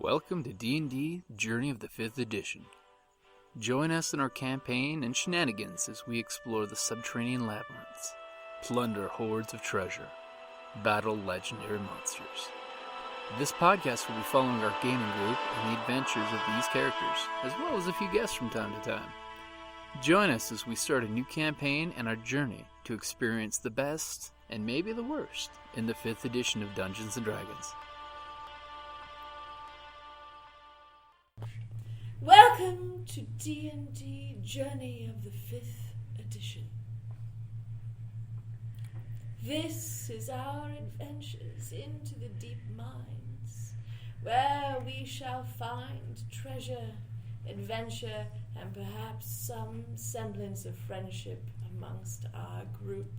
Welcome to D&D Journey of the 5th Edition. Join us in our campaign and shenanigans as we explore the subterranean labyrinths, plunder hordes of treasure, battle legendary monsters. This podcast will be following our gaming group and the adventures of these characters, as well as a few guests from time to time. Join us as we start a new campaign and our journey to experience the best, and maybe the worst, in the 5th edition of Dungeons & Dragons. Welcome to D&D Journey of the 5th Edition. This is our adventures into the deep mines, where we shall find treasure, adventure, and perhaps some semblance of friendship amongst our group.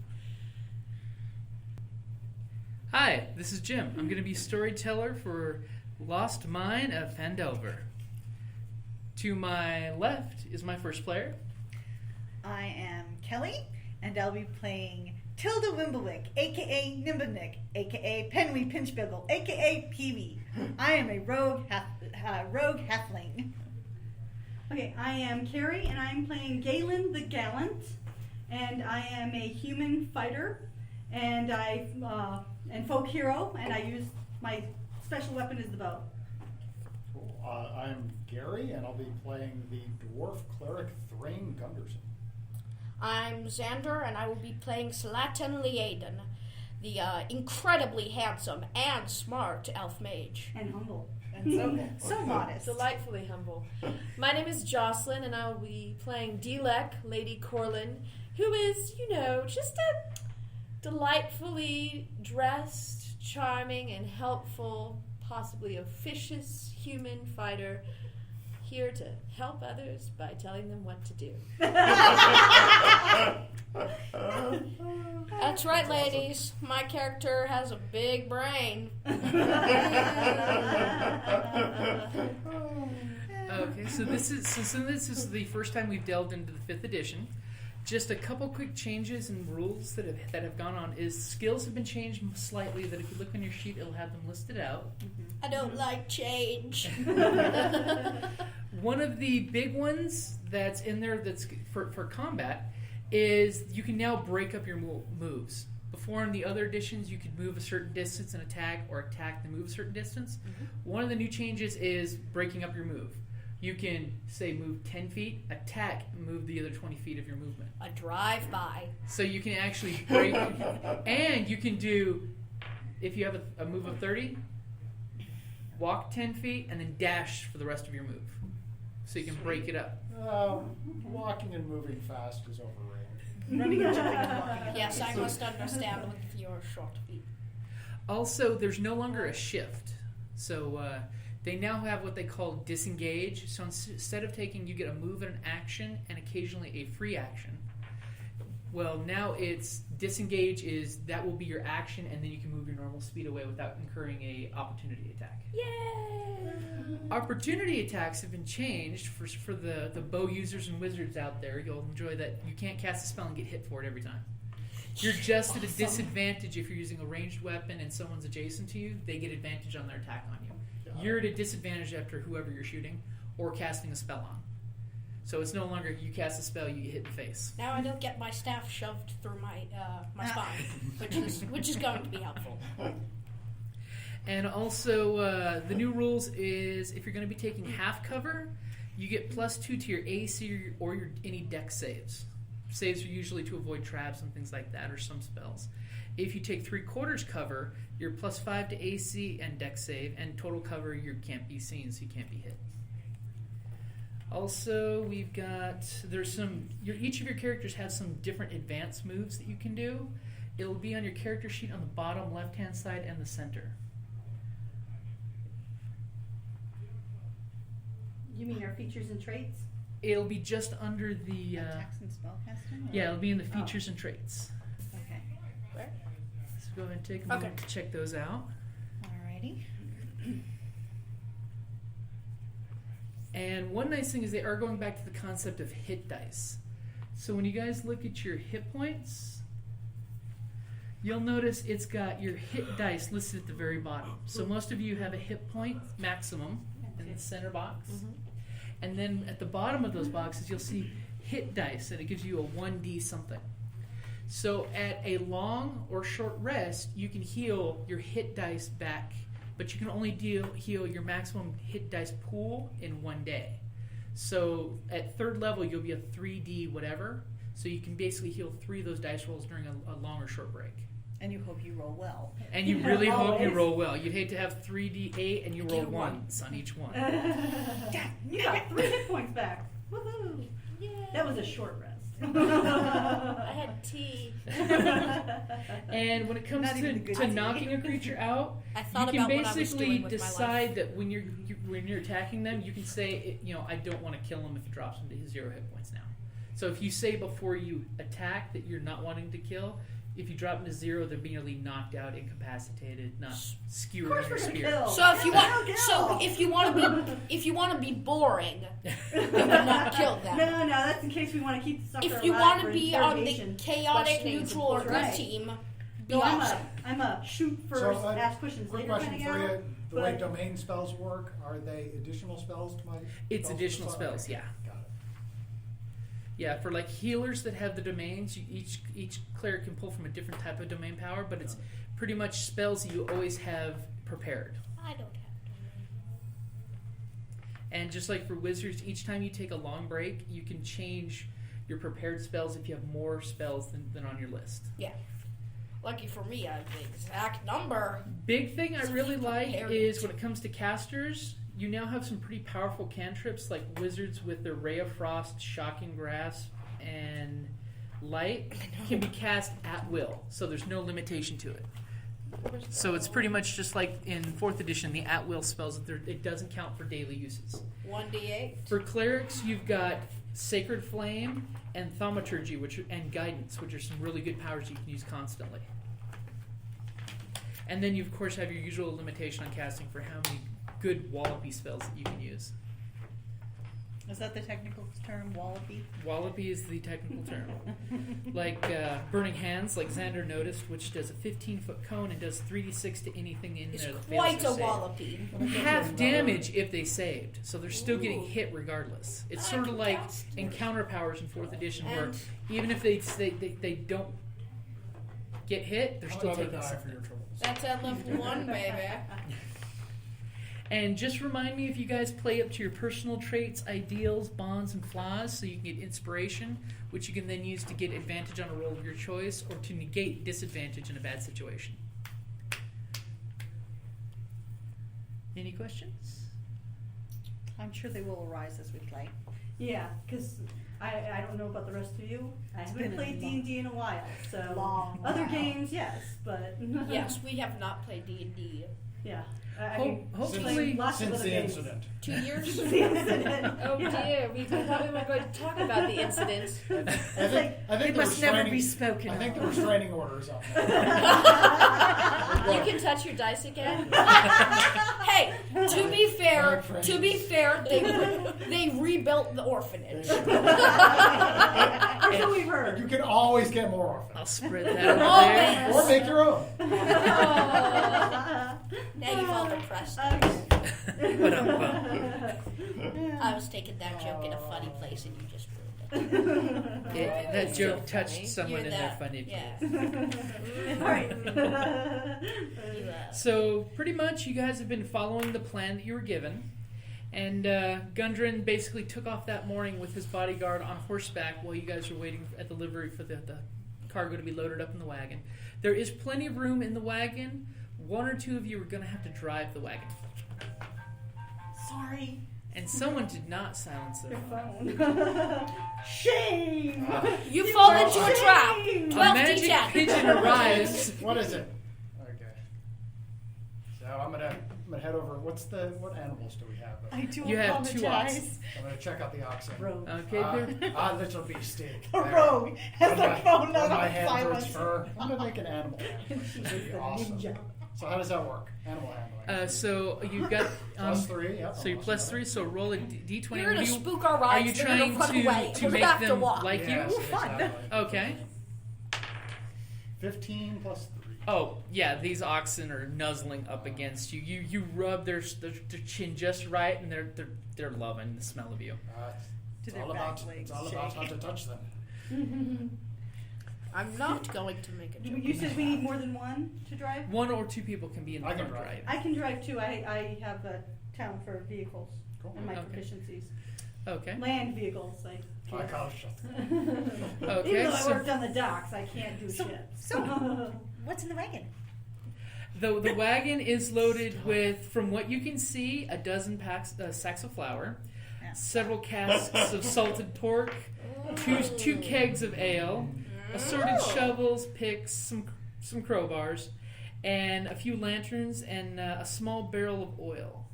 Hi, this is Jim. I'm going to be storyteller for Lost Mine of Phandelver. To my left is my first player. I am Kellie, and I'll be playing Tilda Wimblewick, a.k.a. Nimbinick, a.k.a. Penwee Pinchbiggle, a.k.a. Peewee. I am a rogue halfling. Okay, I am Kerrie, and I'm playing Gaelen the Gallant, and I am a human fighter, and and folk hero, and I use my special weapon is the bow. Cool. I'm Gary, and I'll be playing the dwarf cleric Thrain Gunderson. I'm Xander, and I will be playing Salaton Leaton, the incredibly handsome and smart elf mage. And humble. And so modest. Delightfully humble. My name is Jocelynne, and I will be playing Delek, Lady Corlynn, who is, just a delightfully dressed, charming, and helpful, possibly officious human fighter, here to help others by telling them what to do. That's right, ladies. My character has a big brain. Okay, so this is the first time we've delved into the 5th edition. Just a couple quick changes and rules that have gone on is skills have been changed slightly, that if you look on your sheet, it'll have them listed out. I don't like change. One of the big ones that's in there that's for combat is you can now break up your moves. Before in the other editions, you could move a certain distance and attack, or attack and move a certain distance. Mm-hmm. One of the new changes is breaking up your move. You can, say, move 10 feet, attack, and move the other 20 feet of your movement. A drive-by. So you can actually break, and you can do, if you have a move of 30, walk 10 feet, and then dash for the rest of your move. So you can break it up. Walking and moving fast is overrated. Running and jumping and walking. Yes, I must understand with your short feet. Also, there's no longer a shift. So they now have what they call disengage. So instead of you get a move and an action, and occasionally a free action. Well, now it's disengage that will be your action, and then you can move your normal speed away without incurring a opportunity attack. Yay! Opportunity attacks have been changed for the bow users and wizards out there. You'll enjoy that. You can't cast a spell and get hit for it every time. You're just at a disadvantage if you're using a ranged weapon and someone's adjacent to you. They get advantage on their attack on you. You're at a disadvantage after whoever you're shooting or casting a spell on. So it's no longer you cast a spell, you get hit in the face. Now I don't get my staff shoved through my spine, which is going to be helpful. And also, the new rules is if you're going to be taking half cover, you get +2 to your AC or your any dex saves. Saves are usually to avoid traps and things like that, or some spells. If you take 3/4 cover, you're +5 to AC and dex save, and total cover you can't be seen, so you can't be hit. Also, we've got each of your characters has some different advanced moves that you can do. It'll be on your character sheet on the bottom left-hand side and the center. You mean our features and traits? It'll be just under the attacks and spellcasting? Yeah, it'll be in the features and traits. Okay. Where? So go ahead and take a moment to check those out. Alrighty. And one nice thing is they are going back to the concept of hit dice. So when you guys look at your hit points, you'll notice it's got your hit dice listed at the very bottom. So most of you have a hit point maximum in the center box. And then at the bottom of those boxes, you'll see hit dice, and it gives you a 1d something. So at a long or short rest, you can heal your hit dice back, but you can only heal your maximum hit dice pool in 1 day. So at 3rd level, you'll be a 3d whatever. So you can basically heal 3 of those dice rolls during a long or short break. And you hope you roll well. And you really hope you roll well. You'd hate to have 3d8 and you roll once on each one. You got 3 hit points back. Woohoo! Yay. That was a short rest. I had tea. And when it comes Not even good to tea. knocking a creature out, I you thought can about what I was basically doing with my decide life. that when you're attacking them, you can say, I don't want to kill him if it drops him to his 0 hit points now. So if you say before you attack that you're not wanting to kill, if you drop them to 0, they're merely knocked out, incapacitated, not skewered on your spear. Kill. So if you want to be boring, you would not kill them. No, that's in case we want to keep the sucker If you alive want to for be on interrogation. the chaotic, questioning neutral, or good Right. team, be No, awesome. I'm a shoot first, So, ask questions quick later question kind of for gal. you. The way but- domain spells work, are they additional spells to my It's spells? additional spells, yeah. Got it. Yeah, for like healers that have the domains, each cleric can pull from a different type of domain power, but it's pretty much spells that you always have prepared. I don't have to. And just like for wizards, each time you take a long break, you can change your prepared spells if you have more spells than on your list. Yeah. Lucky for me, I have the exact number. Big thing I really like Prepared. is when it comes to casters, you now have some pretty powerful cantrips like wizards with their Ray of Frost, Shocking Grasp, and Light can be cast at will, so there's no limitation to it. So it's pretty much just like in 4th edition, the at will spells, it doesn't count for daily uses. 1d8. For clerics, you've got Sacred Flame and Thaumaturgy, and Guidance, which are some really good powers you can use constantly. And then you, of course, have your usual limitation on casting for how many good Wallopy spells that you can use. Is that the technical term, Wallopy? Wallopy is the technical term. Like Burning Hands, like Xander noticed, which does a 15-foot cone and does 3d6 to anything in It's there that fails quite to a save. wallopy. Half damage if they saved, so they're still getting hit regardless. It's sort of like encounter powers in 4th edition, where And- even if they don't get hit, they're still Another taking die for something. your troubles. That's at level 1, baby. And just remind me if you guys play up to your personal traits, ideals, bonds, and flaws, so you can get inspiration, which you can then use to get advantage on a roll of your choice, or to negate disadvantage in a bad situation. Any questions? I'm sure they will arise as we play. Yeah, because I don't know about the rest of you. I been haven't a played long- D&D in a while, so Long other while. games, yes, but Yes, we have not played D&D. yeah. I mean, Hopefully, lots of Since other the games. incident. 2 years? The incident. Oh Yeah. dear, we thought we were going to talk about the incident. I think It the must never restraining- be spoken I think of. the restraining order is up. You can touch your dice again. Hey, to be fair, they rebuilt the orphanage. That's what we've heard. You can always get more orphans. I'll spread that over there. Always. Or make your own. Now you've all depressed. I was taking that joke in a funny place and you just ruined it. That joke so touched funny. someone You're in their that- funny yeah. place. All right. You, So pretty much you guys have been following the plan that you were given, and Gundren basically took off that morning with his bodyguard on horseback while you guys were waiting at the livery for the cargo to be loaded up in the wagon. There is plenty of room in the wagon. One or two of you are going to have to drive the wagon. Sorry. And someone did not silence their phone. Phone. Shame. you fall into a trap. Shame. 12 12 magic D10. pigeon arrives. What is it? Okay. So I'm gonna head over. What animals do we have? I do You have 2 apologize. I'm gonna check out the oxen. Rogue. Okay, Little beefsteak. A rogue has their phone not my on hand silence. towards fur. I'm gonna make an animal. This would be awesome. Ninja. So how does that work? Animal handling. so you've got Plus 3. Yep. So you're plus 3. So roll a d20. You're gonna What do you- spook our Are rides. you They're trying gonna run away. to We're make gonna have to them walk. like Yes, you? Fun. exactly. Okay. 15 plus 3. Oh, yeah, these oxen are nuzzling up against you. You rub their chin just right, and they're loving the smell of you. It's all about how to touch them. I'm not going to make a joke. You said we need more than one to drive? 1 or 2 people can be in the I can front, drive. right? I can drive too. I have a talent for vehicles and my Okay. proficiencies. Okay. Land vehicles, like. I can't shut Okay. Even though I So worked on the docks, I can't do shit. So, what's in the wagon? the wagon is loaded with, from what you can see, a dozen sacks of flour, Yeah. several casks of salted pork, two kegs of ale, assorted shovels, picks, some crowbars, and a few lanterns, and a small barrel of oil.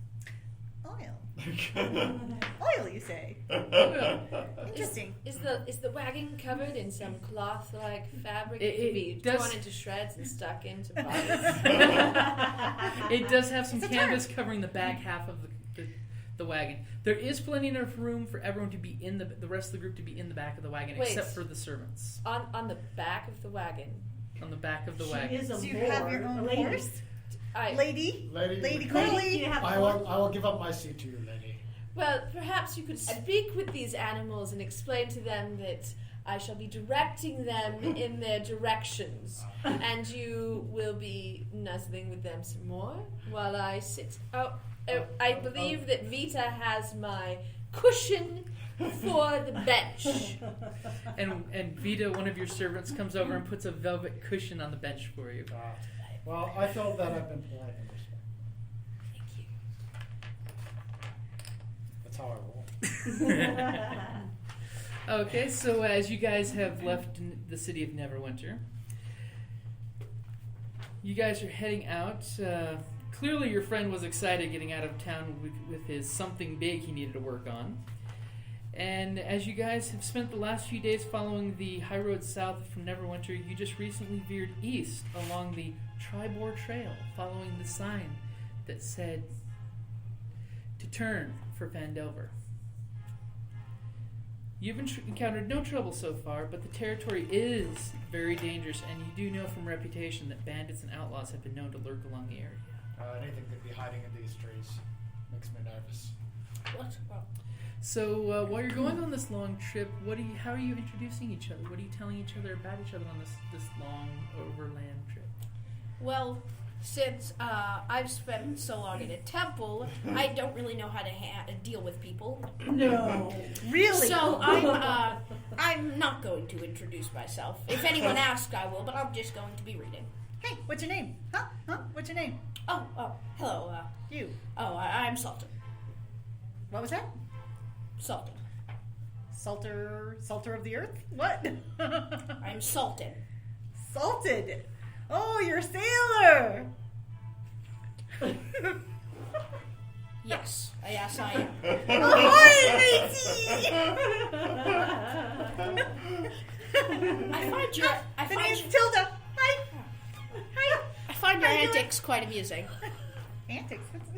Oil. Oil, you say? Oil. Interesting. Is the wagon covered in some cloth-like fabric It that can be does- torn into shreds and stuck into bottles? It does have some It's a canvas covering the back half of the wagon. There is plenty enough room for everyone to be in the rest of the group to be in the back of the wagon, Wait. except for the servants on the back of the wagon. on the back of the She wagon. is a Do you lord, have your a own lady. horse? Lady, Lady Do Corlynn? you have I will give up my seat to you, lady. Well, perhaps you could speak with these animals and explain to them that I shall be directing them in their directions, and you will be nuzzling with them some more while I sit. I believe that Vita has my cushion for the bench. And Vita, one of your servants, comes over and puts a velvet cushion on the bench for you. Well, I felt that I've been polite and respectful. Thank you. That's how I roll. Okay, so as you guys have left the city of Neverwinter, you guys are heading out. Clearly your friend was excited getting out of town with his something big he needed to work on. And as you guys have spent the last few days following the high road south from Neverwinter, you just recently veered east along the Tribor Trail, following the sign that said to turn for Phandelver. You've encountered no trouble so far, but the territory is very dangerous, and you do know from reputation that bandits and outlaws have been known to lurk along the area. Anything could be hiding in these trees makes me nervous. What? Well, So while you're going on this long trip, how are you introducing each other? What are you telling each other about each other on this long overland trip? well, since I've spent so long in a temple, I don't really know how to deal with people. No. Really? So I'm not going to introduce myself. If anyone asks, I will, but I'm just going to be reading. Hey, what's your name? Huh? What's your name? Oh, hello. You. I'm Sultan. What was that? Sultan. Salter of the earth? What? I'm Sultan. Salted. Oh, you're a sailor. Yes, I am. Ahoy, matey! The name's Tilda. Hi. Hi. I find your How you doing? antics quite amusing. Antics. What's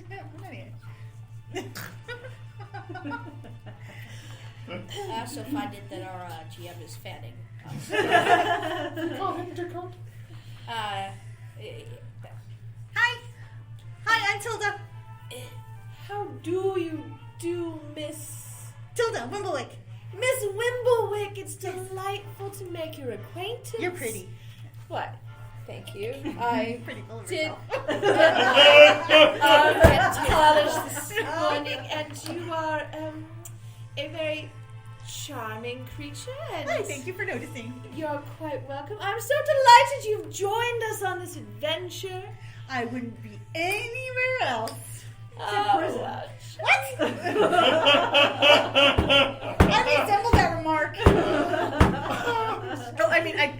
I also find it that our GM is fanning. Call him Jacob. Hi. Hi, I'm Tilda. How do you do, Miss Tilda Wimblewick. Wimblewick? It's delightful to make your acquaintance. You're pretty. What? Thank you. I Pretty full of did yourself. get to college this morning, and you are a very charming creature. And Hi, thank you for noticing. You're quite welcome. I'm so delighted you've joined us on this adventure. I wouldn't be anywhere else. Oh, What? I resemble that remark. No, I mean, I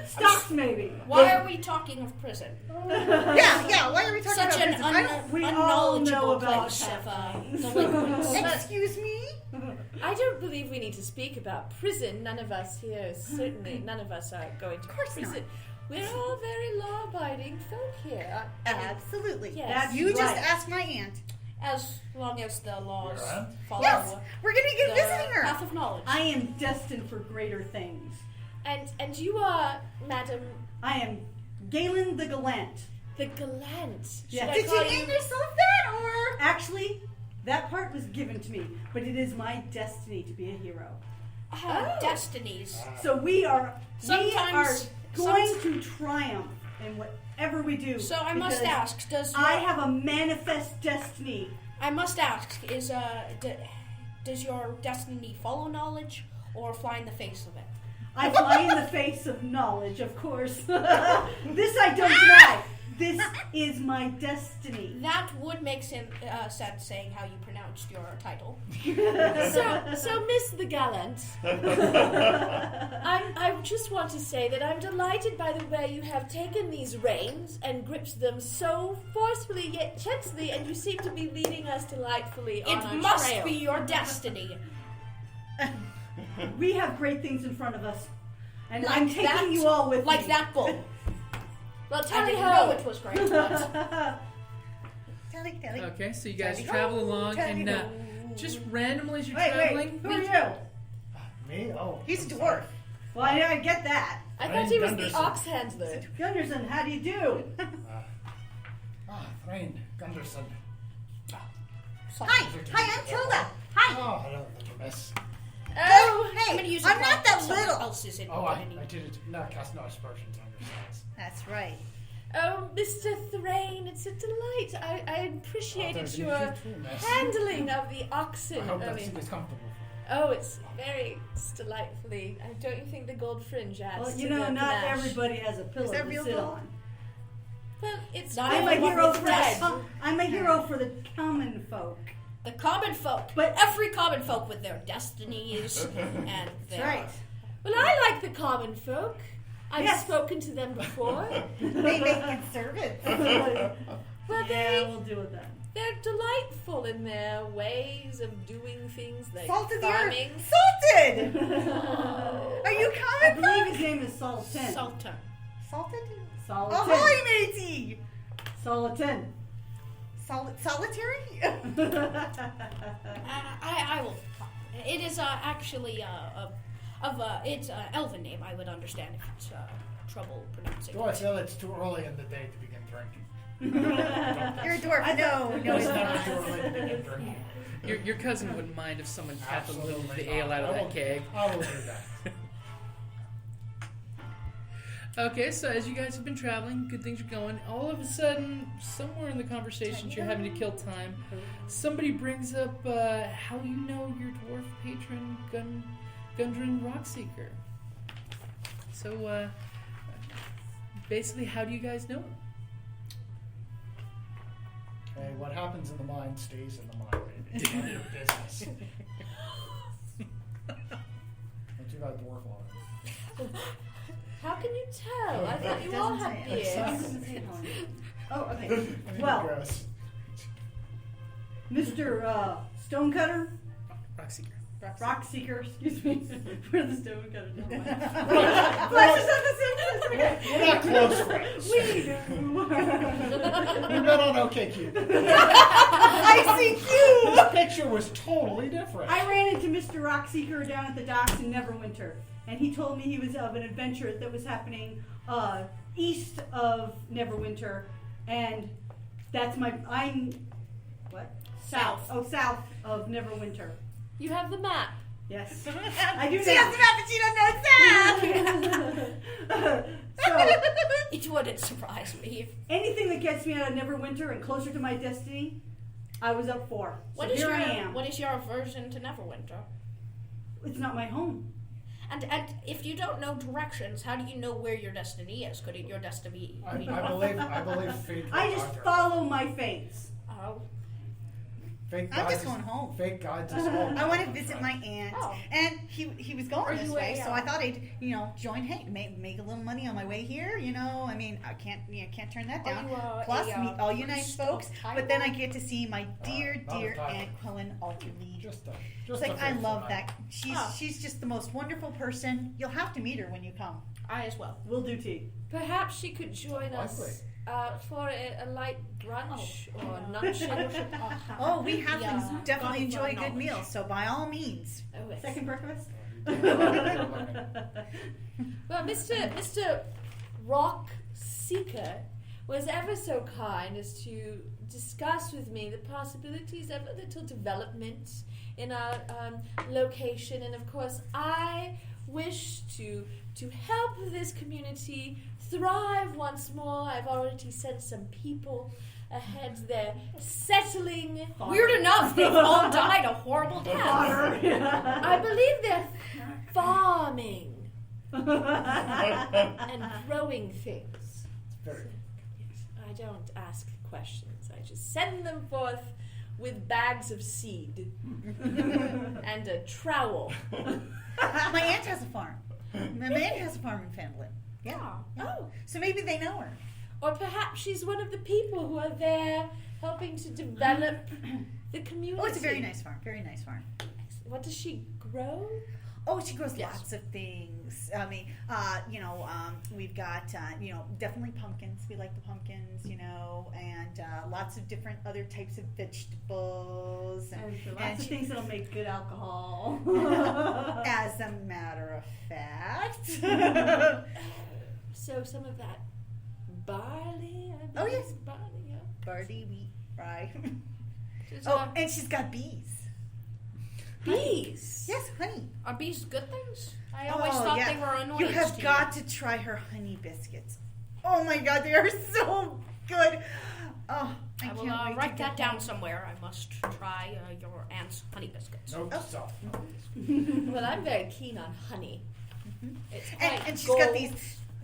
Stocks, maybe. Why are we talking of prison? yeah, why are we talking Such about an this? I don't, We all know unknowledgeable about place of that. delinquents. excuse me? I don't believe we need to speak about prison. None of us here, certainly, none of us are going to course prison. not. We're all very law-abiding folk here. Absolutely. Yes. That's You just right. asked my aunt. As long as the laws Your aunt? follow Yes, we're gonna be the visiting her. path of knowledge. I am destined for greater things. And you are, Madam, I am Gaelen the Gallant. the Gallant. Yeah. Should I Did call you name yourself that, or? Actually, that part was given to me, but it is my destiny to be a hero. Destinies. So we are Sometimes- going to triumph in whatever we do. So I must because ask, I have a manifest destiny. I must ask, does your destiny follow knowledge or fly in the face of it? I fly in the face of knowledge, of course. This I don't deny. This is my destiny. That would make sense saying how you pronounced your title. So Miss the Gallant, I just want to say that I'm delighted by the way you have taken these reins and gripped them so forcefully yet gently, and you seem to be leading us delightfully on our It must trail. be your destiny. We have great things in front of us. And Like I'm taking that? you all with Like me. that bull. Well, I tally didn't ho! know it was great. But Tally. Okay, so you guys Tally travel ho, along, tally and ho. just randomly as you're Wait, traveling, who are you? Me? Oh. He's a I'm dwarf. sorry. Well, I get that. I thought he was the Gunderson. ox handler. Gunderson, how do you do? Thrain Gunderson. Hi, I'm Tilda. Hi. Oh, hello, little miss. Oh, Hey, I'm gonna use I'm a not prompt that someone little. else is in Oh, I identity. did not cast no aspersions on yourselves. That's right. oh, Mr. Thrain, it's a delight. I appreciated Oh, your you too, miss. handling of the oxen. I hope I that's mean, comfortable. oh, it's delightfully. Don't you think the gold fringe adds Well, to you know, the not panache? everybody has a pillow that to real sit gold? on. Well, it's Not I'm a everyone hero with for bread. I'm a hero for the common folk. The common folk. But- every common folk with their destinies and their... Right. Well, I like the common folk. I've Yes. spoken to them before. They make good servants. Well, Yeah, we'll deal with that. they're delightful in their ways of doing things like Salt of the farming. earth. Salted. Are you I common believe folk? his name is Salaton. Salter. Salted? Salaton. Ahoy, matey! Salaton. Solitary? I will... It is actually it's an elven name. I would understand if it's trouble pronouncing. Do I feel it's too early in the day to begin drinking? You're a dwarf. No, It's it's never not. too early to begin drinking. your cousin wouldn't mind if someone tapped a little of the Absolutely ale not. out of I that will- keg. I will do that. Okay, so as you guys have been traveling, good things are going. All of a sudden, somewhere in the conversations, you're having to kill time. Somebody brings up how you know your dwarf patron, Gundren Rockseeker. So, basically, how do you guys know him? Okay, what happens in the mind stays in the mind, baby. It's none of your business. Don't you got dwarf on it? How can you tell? I thought you all Doesn't had say it. beards. Oh, okay. Well, Gross. Mr. Stonecutter, Rockseeker. Rockseeker, excuse me. We're the Stonecutter. Never mind. We're Flash is at the same we're not close friends. We met on OkCupid. ICQ! The picture was totally different. I ran into Mr. Rockseeker down at the docks in Neverwinter, and he told me he was of an adventure that was happening east of Neverwinter, and that's I'm what? South. Oh, south of Neverwinter. You have the map. Yes, I do She has the map, but she don't know South! So It wouldn't surprise me. If, anything that gets me out of Neverwinter and closer to my destiny, I was up for. So what is here your I am. What is your aversion to Neverwinter? It's not my home. And if you don't know directions, how do you know where your destiny is? Could your destiny I be? believe fate. I just follow my fates. Oh, Fate I'm guides just us- going home. Fate guides us home. I want to visit my aunt, Oh. and he was going Are this you way, a, so I thought I'd join. Hey, make a little money on my way here. I mean, I can't turn that Are down. you, Plus, a, meet all you priest nice of folks. But then I Taiwan? get to see my dear not dear of Taiwan. Aunt Corlynn Alterlead. Just It's like I love that. Oh. She's just the most wonderful person. You'll have to meet her when you come. I as well. We'll do tea. Perhaps she could join us for a light brunch or luncheon. Oh, we have Yeah. definitely enjoy a Knowledge. good meal. So by all means, Oh, yes. Second breakfast? Well, Mr. Rockseeker was ever so kind as to discuss with me the possibilities of a little development in our location, and of course I wish to help this community thrive once more. I've already sent some people ahead. They're settling. Weird enough, they've all died a horrible death. I believe they're farming and growing things. It's very I don't ask questions. I just send them forth with bags of seed and a trowel. My aunt has a farm. My aunt has a farm in Phandelver. Yeah. Oh. So maybe they know her. Or perhaps she's one of the people who are there helping to develop the community. Oh, it's a very nice farm. Very nice farm. What does she grow? Oh, she grows Yes. lots of things. I mean, we've got, definitely pumpkins. We like the pumpkins, and lots of different other types of vegetables. And lots of things that'll make good alcohol. As a matter of fact. So some of that barley. I Oh, believe yes. barley. Yeah. Barley, wheat, rye. Just, Oh, and she's got bees. bees. Yes, honey. Are bees good things? I always thought they were annoying. You have got to try her honey biscuits. Oh my god, they are so good. Oh, I will can't wait to write get that down home. somewhere. I must try your aunt's honey biscuits. no Oh. stuff. Well, I'm very keen on honey. It's quite And she's gold. got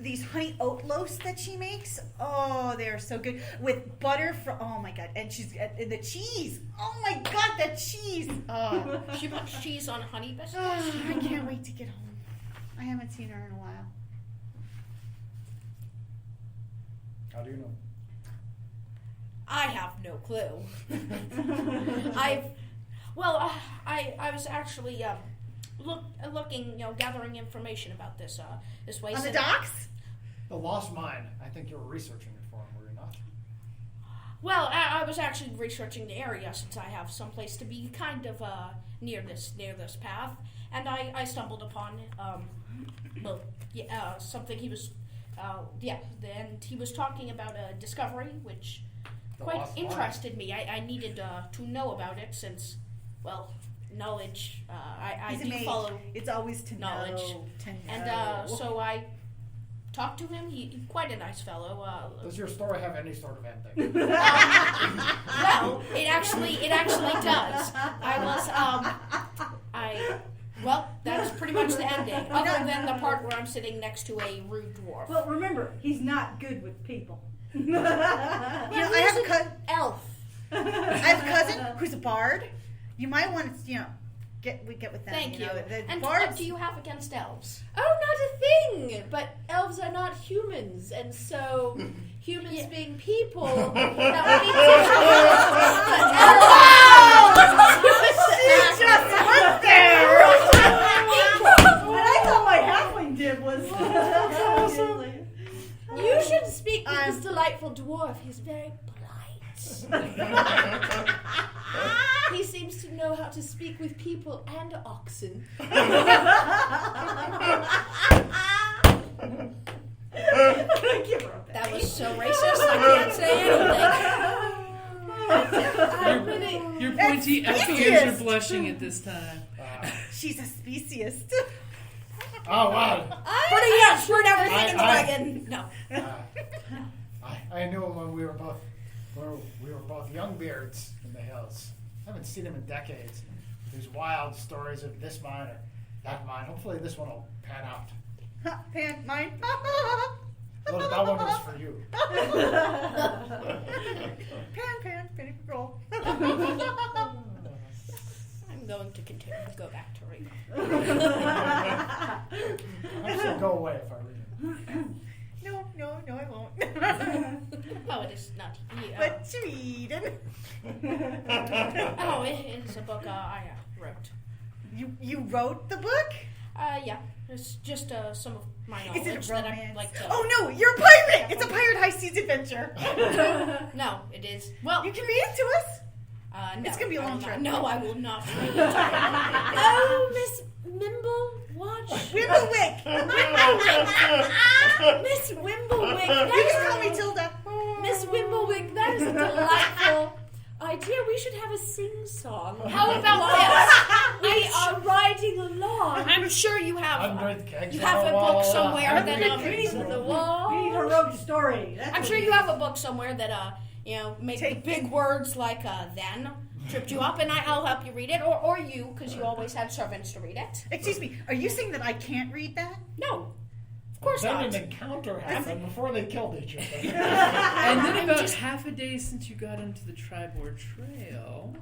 these honey oat loaves that she makes. Oh, they are so good with butter. Oh my god! And she's and the cheese. Oh my god, that cheese. Oh, She puts cheese on honey biscuits. I can't wait to get home. I haven't seen her in a while. How do you know? I have no clue. I was actually looking, gathering information about this way. On the docks? The Lost Mine. I think you were researching it for him, were you not? Well, I was actually researching the area since I have someplace to be kind of near this path, and I stumbled upon something he was and he was talking about a discovery which The quite Lost Mine. interested me. I needed to know about it since, well, knowledge. I He's a do mage. follow. It's always to knowledge. know. To know. And so I talked to him. He's quite a nice fellow. Does your story have any sort of ending? Well, it actually does. Well, that's pretty much the ending. Other than the part where I'm sitting next to a rude dwarf. But remember, he's not good with people. I have a cousin. elf. I have a cousin who's a bard. You might want to, get with them. Thank you. The And bards. what do you have against elves? Oh, not a thing. But elves are not humans, and so humans being people, that would be She just went there. What I thought my halfling did was. You should speak with this delightful dwarf. He's very polite. He seems to know how to speak with people and oxen. That was so racist, I can't say anything. Your pointy effy ears are blushing at this time. She's a speciest. Oh, wow. Pretty much, we're everything in the I- wagon. No. I knew him when we were both young beards in the hills. I haven't seen him in decades. These wild stories of this mine or that mine. Hopefully this one will pan out. Pan, mine. Well, that one was for you. Pan, roll. I'm going to continue to go back to reading. Actually, go away if I read it. No, I won't. Oh, it is not. But Sweden. Oh, it is a book I wrote. You wrote the book? Yeah. It's just some of my Is knowledge it that I romance? like to. Oh no, you're a pirate! It's a pirate high seas adventure. No, it is. Well, You can read it to us. no, It's gonna be a I will long not. trip. No, I will not. Oh, Miss Mimble, watch Wimblewick! Miss Wimblewick. You can call me Tilda. Miss Wimblewick, that is a delightful idea. We should have a sing-song. How about We are riding along. I'm sure you have. Under the kegs You on have the a wall. book somewhere that On the wall. We need a rogue story. That's I'm what sure we you need. have a book somewhere that made the big words like then tripped you up, and I'll help you read it, or you, because you always had servants to read it. Excuse me, are you saying that I can't read that? No, of course Then not. an encounter happened before they killed each other. And then about half a day since you got onto the Tribord Trail,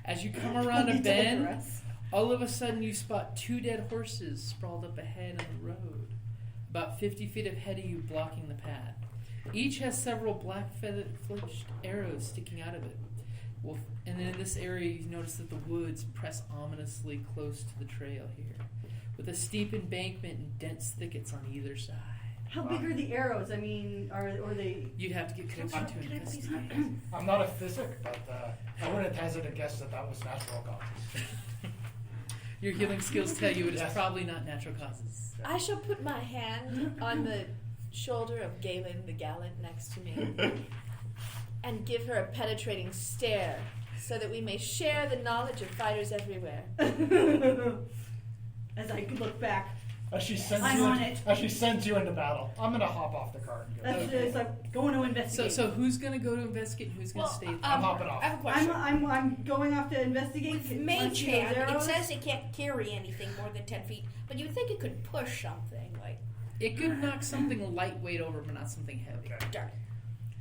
as you come around a bend, all of a sudden you spot 2 dead horses sprawled up ahead on the road, about 50 feet ahead of you, blocking the path. Each has several black-fledged arrows sticking out of it. And then in this area, you notice that the woods press ominously close to the trail here, with a steep embankment and dense thickets on either side. How big are the arrows? I mean, are they? You'd have to get closer to investigate. I'm not a physic, but I wouldn't hazard a guess that was natural causes. Your healing skills tell you it is Yes. probably not natural causes. I shall put my hand on the shoulder of Gaelen the Gallant next to me and give her a penetrating stare so that we may share the knowledge of fighters everywhere. As I look back, As she sends I'm you on it. As she sends you into battle, I'm gonna hop off the cart and go. that's it's like going to investigate. So who's going to go to investigate and who's going to stay? I'm hopping off. I have a question. I'm going off to investigate. With Once mage you those hand, it arrows. says it can't carry anything more than 10 feet, but you'd think it could push something, like, It could knock something lightweight over, but not something heavy. Okay. darn.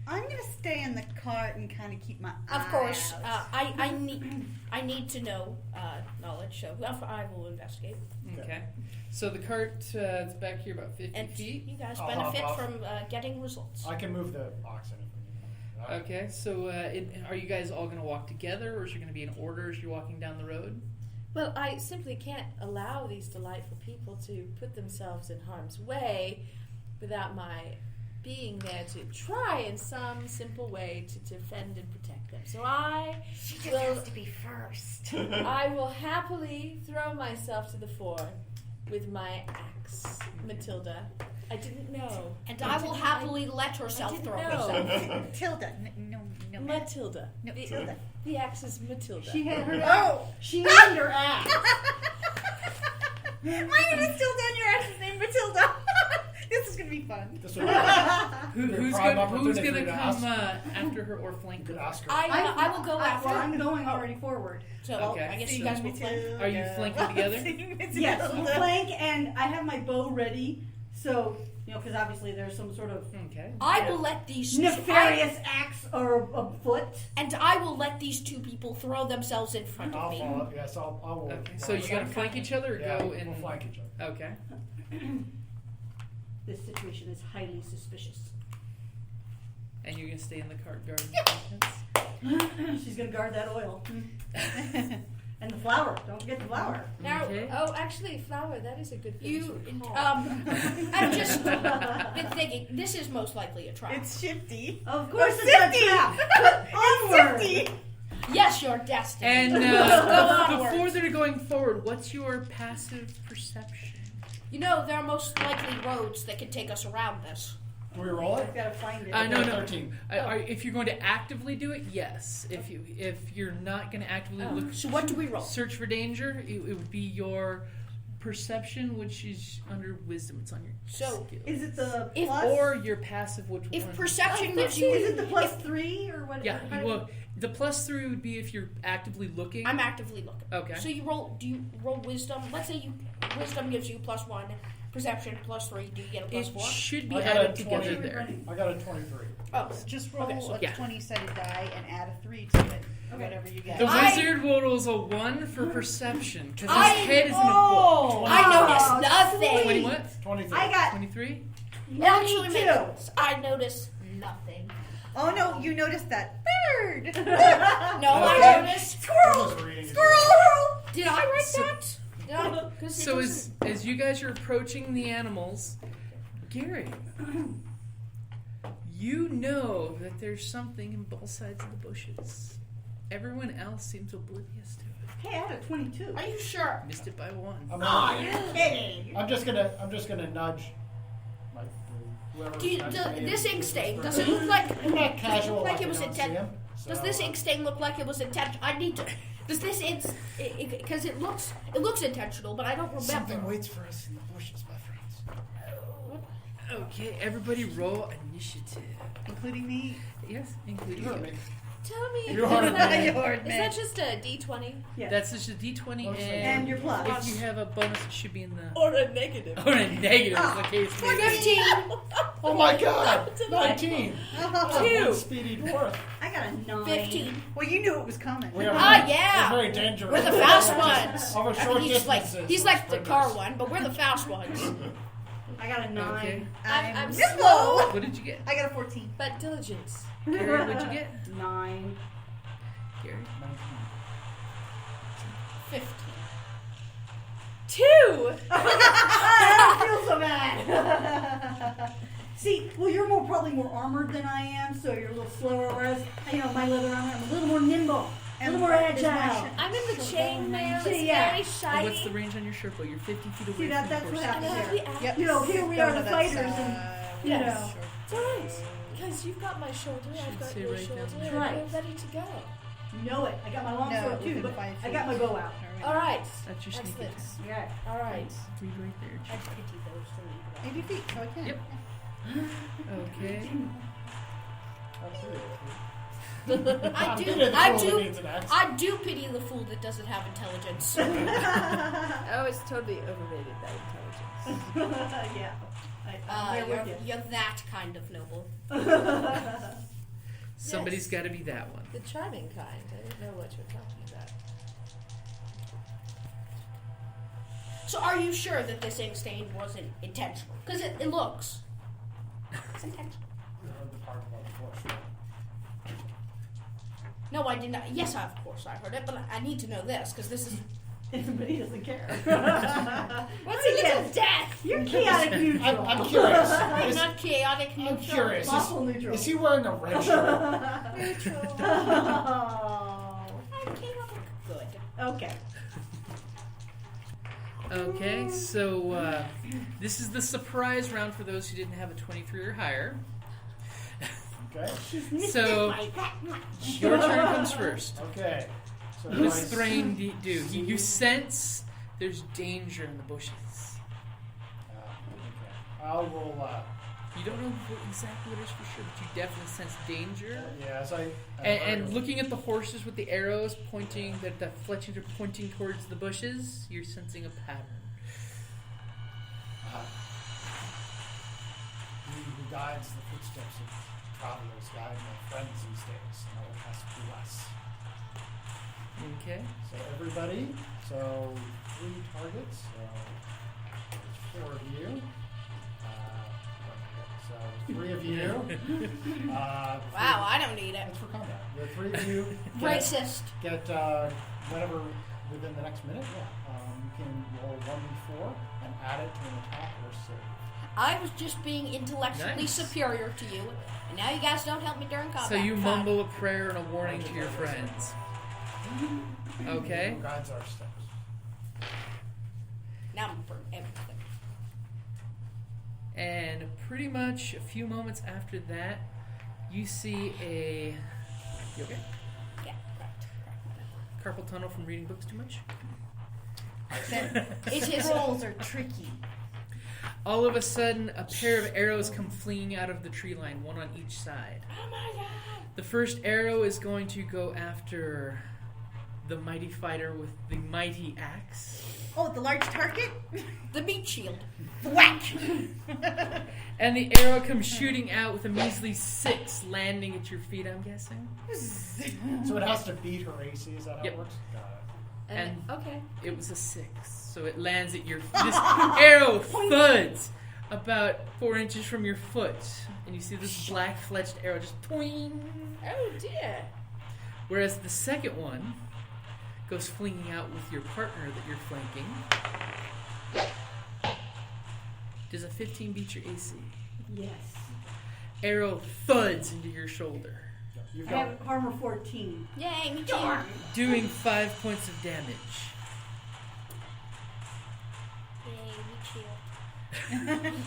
I'm gonna stay in the cart and kind of keep my eye Of course, out. I need to know knowledge, so I will investigate. Okay. So the cart is back here about 50 And feet. you guys I'll benefit hop off. from getting results. I can move the oxen if we need. Okay, so are you guys all going to walk together, or is it going to be in order as you're walking down the road? Well, I simply can't allow these delightful people to put themselves in harm's way without my being there to try in some simple way to defend and protect them. So She just will- has to be first. I will happily throw myself to the fore with my axe, Matilda. I didn't know. And I will happily let herself didn't throw know. herself. Tilda, no. Matilda. No, The- Tilda. The axe is Matilda. She had her. Oh! She named her axe. My name is Tilda and your ax's name Matilda. This is gonna be fun. This would Who's prime going opportunity to to come ask. after her or flank You her? could ask her. I will go after. Well, I'm going already forward. So Okay. I guess So- you guys will play. Are you flanking together? Yes, we'll flank, and I have my bow ready. So because obviously there's some sort of Okay. I will let these nefarious axe or a foot. and I will let these 2 people throw themselves in front of I'll me. follow. Yes, I will. Okay. So you going to flank each other or Yeah, go we'll and flank each other. Okay. This situation is highly suspicious. And you're going to stay in the cart guarding the entrance? She's gonna guard that oil and the flour. Don't forget the flour. Now, Okay. actually, flour, that is a good thing You, to recall. I've just been thinking, this is most likely a trap. It's shifty. Of course, Oh, it's Cindy! a trap. Onward. Shifty! Yes, you're destined. And Go onward. before they're going forward, what's your passive perception? You know, there are most likely roads that can take us around this. Do we roll it? I've got to find it. No. 13. If you're going to actively do it, yes. If you're not going to actively look, So what do we roll? search for danger, it would be your perception, which is under wisdom. It's on your So, skill. Is it the If- plus? Or your passive, which If one? perception gives you, Is it the plus 3 or what? Yeah, well, the +3 would be if you're actively looking. I'm actively looking. Okay. So you roll. Do you roll wisdom? Let's say wisdom gives you +1, perception +3. Do you get a It +4? should be I got added a together 20. there. I got a 23. Oh, Just roll Okay, so- a yeah. 20-sided die and add a 3 to it. Whatever you get. The I- wizard rolls a 1 for perception because his I- head is in a book. Oh, I noticed nothing. 20 what? 23. I got 23? Actually, 92. makes- I noticed nothing. Oh no, you noticed that bird. No, I noticed. I was reading it. Squirrel. Did I write that? Did I? 'Cause it So doesn't- as you guys are approaching the animals, Gary, you know that there's something in both sides of the bushes. Everyone else seems oblivious to it. Hey, I had a 22. Are you sure? Missed it by 1. You're kidding. I'm just gonna nudge. Like whoever. This ink stain, does it look like... I'm not casual. Like it was I don't see intentional. him, so, Does this ink stain look like it was intentional? I need to... Does this ink... Because it looks intentional, but I don't remember. Something waits for us in the bushes, my friends. Okay, everybody roll initiative. Including me. Yes, including You you. heard me. Tell me. You heard me. You heard Is me. that just a D20? Yes. That's just a D20 And your plus. If you have a bonus, it should be in the... Or a negative? Or a negative, is the case. may be. 15! Oh my God! Delightful. 19. Two. Speedy dwarf. I got a 9. 15. Well, you knew it was coming. We are yeah. We're very dangerous. We're the fast ones. Over short He's like distances. the car one, but we're the fast ones. I got a 9. Okay. I'm slow. slow. What did you get? I got a 14. But diligence. Kerrie, what'd you get? 9. Kerrie? 15. 2! I don't feel so bad. See, well, you're probably more armored than I am, so you're a little slower. Whereas, my leather armor, I'm a little more nimble, a little more And agile. I'm in the chainmail. It's Yeah. very And shiny. what's the range on your circle? You're 50 feet away See, from that's the what horse. And I happens have here. the axe. Yep. Here we are, the That's, fighters, and Yes. It's alright. Because you've got my shoulder, I've Should got say your right shoulder, down and there. we're ready to go. you know it. I got my long No, sword too, within but 5 I got my bow out. Alright. That's your sneak Excellent. attack. Yeah. Alright. Read right there. I pity those three. 80 feet, so I can. Yep. Okay. I do pity the fool that doesn't have intelligence. Oh, it's totally overrated, that intelligence. Yeah. I'm there with you. You're that kind of noble. Somebody's Yes. got to be that one. The charming kind. I don't know what you're talking about. So are you sure that this ink stain wasn't intentional? Because it looks. It's intentional. You heard the part about the horse. No, I did not. Yes, of course I heard it, but I need to know this, because this is... But he doesn't care. What's a little death? You're chaotic neutral. I'm curious. I'm Is- not chaotic I'm neutral. curious. Lawful neutral. Is he wearing a red shirt? Oh. I'm chaotic good. Okay. Okay, so this is the surprise round for those who didn't have a 23 or higher. Okay. So your turn comes first. Okay. So What does Thrain do? You sense there's danger in the bushes. Okay. I will. You don't know exactly what it is for sure, but you definitely sense danger. Yeah. As I. And looking at the horses with the arrows pointing, that the fletchings are pointing towards the bushes, you're sensing a pattern. Who guides the footsteps of travelers guide my friends these days, and I will has to be less. Okay. So everybody, so 3 targets, so there's 4 of you. So 3 of you. Wow, I don't need it. That's for combat. The 3 of you Racist. get whenever within the next minute, you can roll 1d4 and add it to an attack or save. I was just being intellectually Nice. superior to you, and now you guys don't help me during combat. So you Fine. mumble a prayer and a warning to your friends. Okay. Who guides our steps. Now I'm for everything. And pretty much a few moments after that, you see a... You okay? Yeah, right. Carpal tunnel from reading books too much? It's his Scrolls are tricky. All of a sudden, a pair of arrows come flinging out of the tree line, one on each side. Oh my god! The first arrow is going to go after the mighty fighter with the mighty axe. Oh, the large target? The meat shield. Whack! And the arrow comes shooting out with a measly 6 landing at your feet, I'm guessing. So it has to beat her AC, is that how Yep. it works? Got it. And okay. it was a 6, so it lands at your... This arrow thuds about 4 inches from your foot. And you see this black-fletched arrow just poing. Oh dear. Whereas the second one goes flinging out with your partner that you're flanking. Does a 15 beat your AC? Yes. Arrow thuds into your shoulder. You've I got have armor 14. Yay, me too. Doing 5 points of damage. Yay, me too.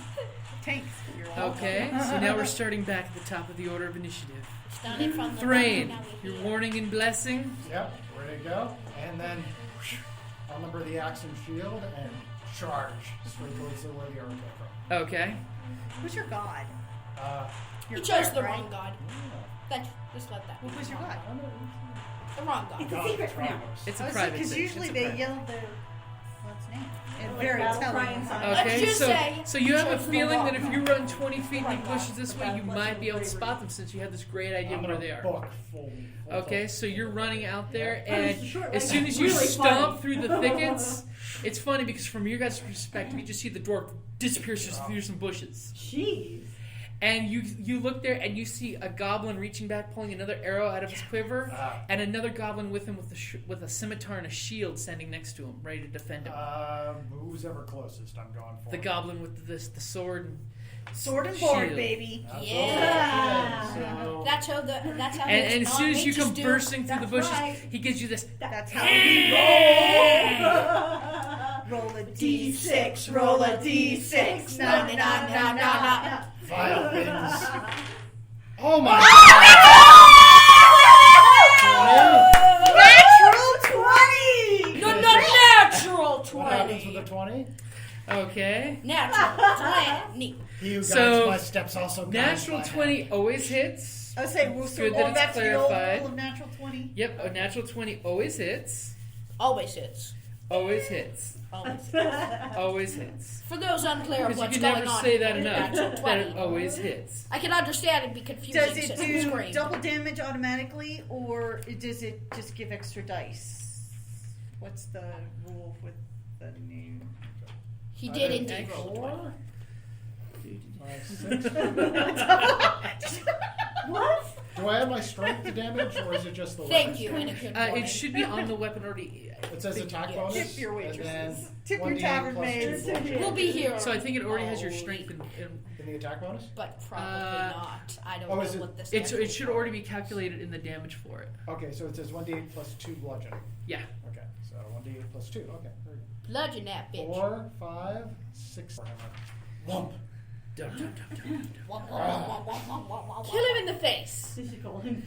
Tanks. You're all Okay, so now we're starting back at the top of the order of initiative. Started from the Thrain, bottom, now we're your here. warning and blessing. Yep, ready to go. And then I'll number the axe and shield and charge straight towards where the arrow came from. Okay. Who's your god? You Your chose cleric, the right? wrong god. Just let that. What was your god? The wrong god. It's a secret for now. It's I a was private because thing. usually It's a they private. yell their what's name. And Like very battle cry telling. and sign. Okay, Let's just say so you have a chose the feeling that wrong if you run 20 feet in Right, the bushes God. this way, you But might be able to bravery. spot them since you have this great idea I'm of where gonna they are. book full Okay, so you're running out there, Oh, it's and short, as like, soon as you really stomp funny. through the thickets, it's funny because from your guys' perspective, you just see the dwarf disappear through some bushes. Jeez. And you look there and you see a goblin reaching back, pulling another arrow out of his quiver, and another goblin with him with a scimitar and a shield standing next to him, ready to defend him. Who's ever closest? I'm going for The goblin with the sword and Sword and board, shield. baby. Yeah. So That's how And his as soon as you mages come do. bursting through the That's bushes, right. he gives you this. That's how we roll. Roll a d6. Roll a d6. Na na na na na. vile things. Oh my god! Natural 20. No, natural What happens 20. with a 20? Okay. Natural 20. He who guides So, my steps also guides Natural my 20 hand. always hits. I would say we'll Good that go it's back to the old clarified. rule of natural 20. Yep, a natural 20 always hits. Always hits. Always hits. Always. Always hits. For those unclear of Because you what's can going never on, say that enough. natural That 20. it always hits. I can understand it'd be confusing Does it since it's do green. double damage automatically, or does it just give extra dice? What's the rule with the new? He did indeed roll a 20. 4, 5, 6. What? Do I have my strength to damage, or is it just the Thank weapon you, strength? and a good It morning. should be on the weapon already. It says attack Yes. bonus. Tip your and then waitresses. Tip your 1d8 tavern plus maids. 2 bludgeoning. We'll be here. So I think it already has your all strength week, In the attack bonus? but probably not. I don't Oh, know is it- what this It should already be calculated in the damage for it. Okay, so it says 1d8 plus 2 bludgeoning. Yeah. Okay, so 1d8 plus 2. Okay, very good. Bludgeon that bitch. 4, 5, 6. Wump. Dum, dum, dum, dum, dum. Wah, wah, wah, wah, wah, wah, wah, wah. Kill him in the face. They should call him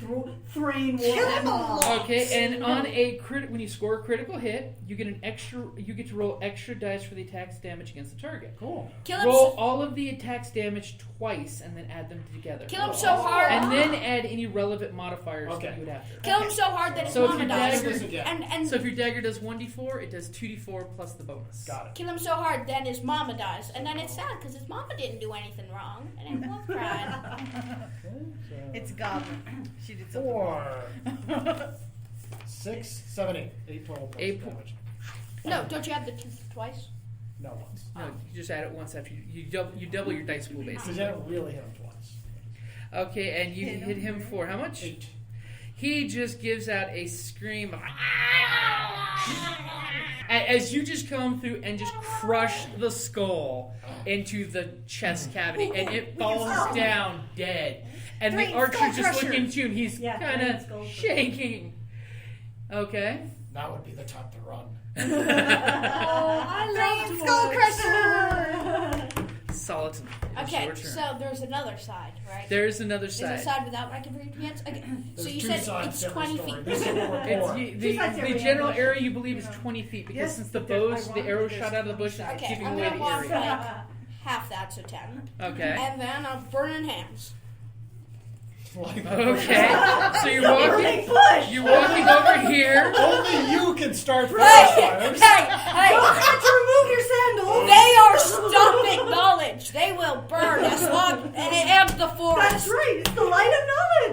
Thrain Kill him Gunderson. Okay, and on a when you score a critical hit, you get you get to roll extra dice for the attack's damage against the target. Cool. Kill him, Roll so, all of the attack's damage twice and then add them together. kill him so hard. And then add any relevant modifiers Okay. that you would have to. Kill him so hard that his So if mama your dies. dagger- This again. And So if your dagger does 1d4, it does 2d4 plus the bonus. Got it. kill him so hard, then his mama dies. And then it's sad because his mama didn't do anything wrong. And everyone's crying. Okay, so It's Goblin. She did something. 4, 6, 7, 8. 8 total points 8 of damage. No, don't you have the two twice? No once. No, you just add it once after you double your dice pool Because basically. I don't really hit him twice. Okay, and you hit him for how much? 8. He just gives out a scream of as you just come through and just crush the skull into the chest cavity, and it falls down dead. And the Thrain, archer skull just crusher. looking to him, he's Yeah, kind Thrain, of skull crusher. shaking. Okay. That would be the time to run. I Thrain, Skull Crusher! Salaton. it's Okay, your turn. so there's another side, right? There's another There's a side. side without recompense? Okay. So There's you two said sides, it's different 20 story. feet. This is more It's, core. the sides the every general ambush. area you believe is 20 feet because Yes, since the they're bows, the ironically, arrows there's shot out of the bushes, 20 it's Okay, giving I'm away gonna the walk area. like half that, so 10. Okay. And then I'm burning hands. Like, Okay. So you're walking. push! You're walking over here. Only you can start Hey, fires. hey! Don't have to remove your sandals! They are stopping knowledge. They will burn as long and the forest. That's right, it's the light of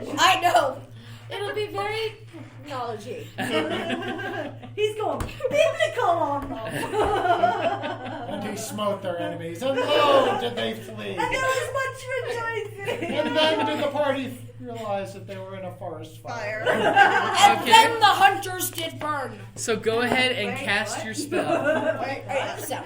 knowledge! I know. It'll be very knowledgey. He's going biblical on them! And he smote their enemies. And lo, did they flee. And there was much rejoicing! And then did the party realize that they were in a forest fire. Fire. And Okay. then the hunters did burn. So go ahead and Wait, cast what? your spell. Wait, Alright, so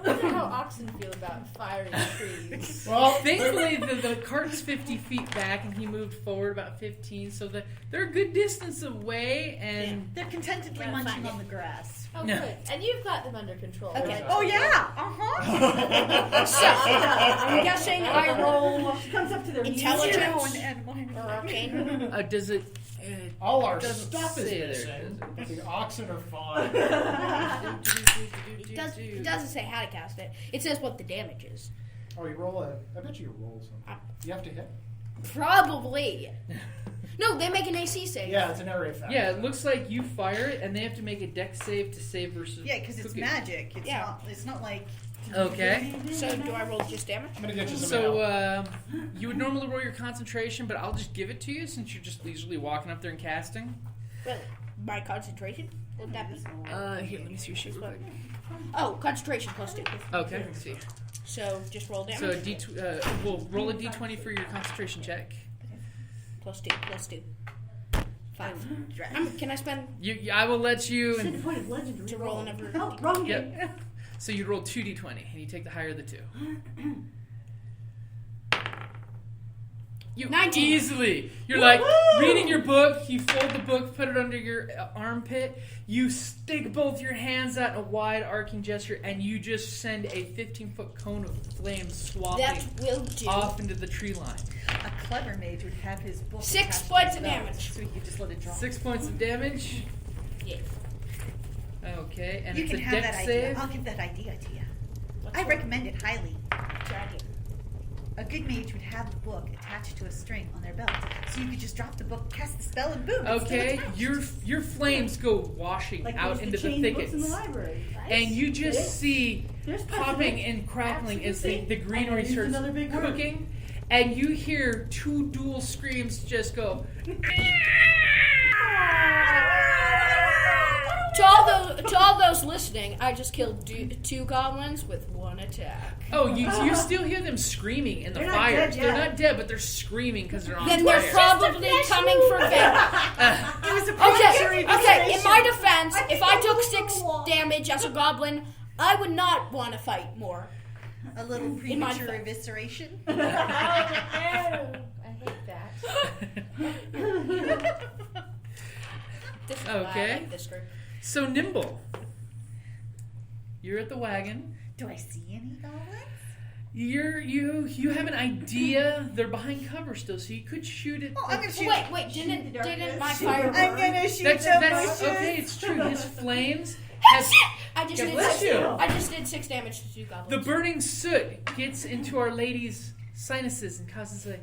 wonder how oxen feel about fiery trees. Well, Thankfully, the cart's 50 feet back, and he moved forward about 15, so they're a good distance away, and They're contentedly Gotta munching find on it. the grass. Oh, No. good. And you've got them under control. Okay. right? Oh yeah. So, I'm guessing I roll She comes up to their knees. intelligence and one. or arcane. does it... all our Doesn't stuff is say there, missing. does The oxen are fine. It doesn't say how to cast it. It says what the damage is. Oh, you roll I bet you roll something. You have to hit. Probably. No, they make an AC save. Yeah, it's an area effect. Yeah, it looks like you fire it, and they have to make a dex save to save versus... Yeah, because it's cookie. magic. It's Yeah. not. It's not like. Okay. So do I roll just damage? I'm gonna get you some So, ale. you would normally roll your concentration, but I'll just give it to you since you're just leisurely walking up there and casting. Well, my concentration? Would that be? Here, let me see your sheet real quick. Oh, concentration plus 2. Okay, let's see. So just roll So, damage. we'll roll a d20 for your concentration check. Plus 2. 5. Can I spend I will let you... Said the And, point of legendary to roll another? Oh, wrong game. yep. So you roll 2d20, and you take the higher of the two. You 19. easily. You're like reading your book. You fold the book, put it under your armpit. You stick both your hands out in a wide arcing gesture, and you just send a 15-foot cone of flames swapping That will do. off into the tree line. A clever mage would have his book. 6 attached to points his of belt, damage. so he could just let it drop. 6 points of damage. Yeah. Okay, and You it's can a have dex that idea. save. I'll give that idea to you. What's I the- recommend it highly. what's your idea? A good mage would have the book attached to a string on their belt, so you could just drop the book, cast the spell, and boom. it's still Okay, attached. your flames go washing Like out there's into the chain books in the thickets, library. and you just see There's popping precedent. and crackling as the Absolutely. greenery I used starts another big word. cooking, and you hear two dual screams just go. To all those listening, I just killed 2 goblins with 1 attack. Oh, you still hear them screaming in the They're not fires. dead They're yet. not dead, but th're screaming because they're on Then they're fire. probably coming for vengeance. It was a Okay, premature in my defense, I think if I I took rolled 6 the wall. damage as a goblin, I would not want to fight more. A little In my premature defense. evisceration. Oh, I hate that. This is why I Okay. like this group. So Nimble, you're at the wagon. Do I see any goblins? You have an idea. They're behind cover still, so you could shoot it. Oh, I'm gonna shoot. Wait, Shoot didn't the darkness. my fire I'm burn? gonna shoot That's the bushes. okay. It's true. His flames That's have it! I just God did bless 6, you. I just did 6 damage to 2 goblins. the burning soot gets into Our Lady's sinuses and causes a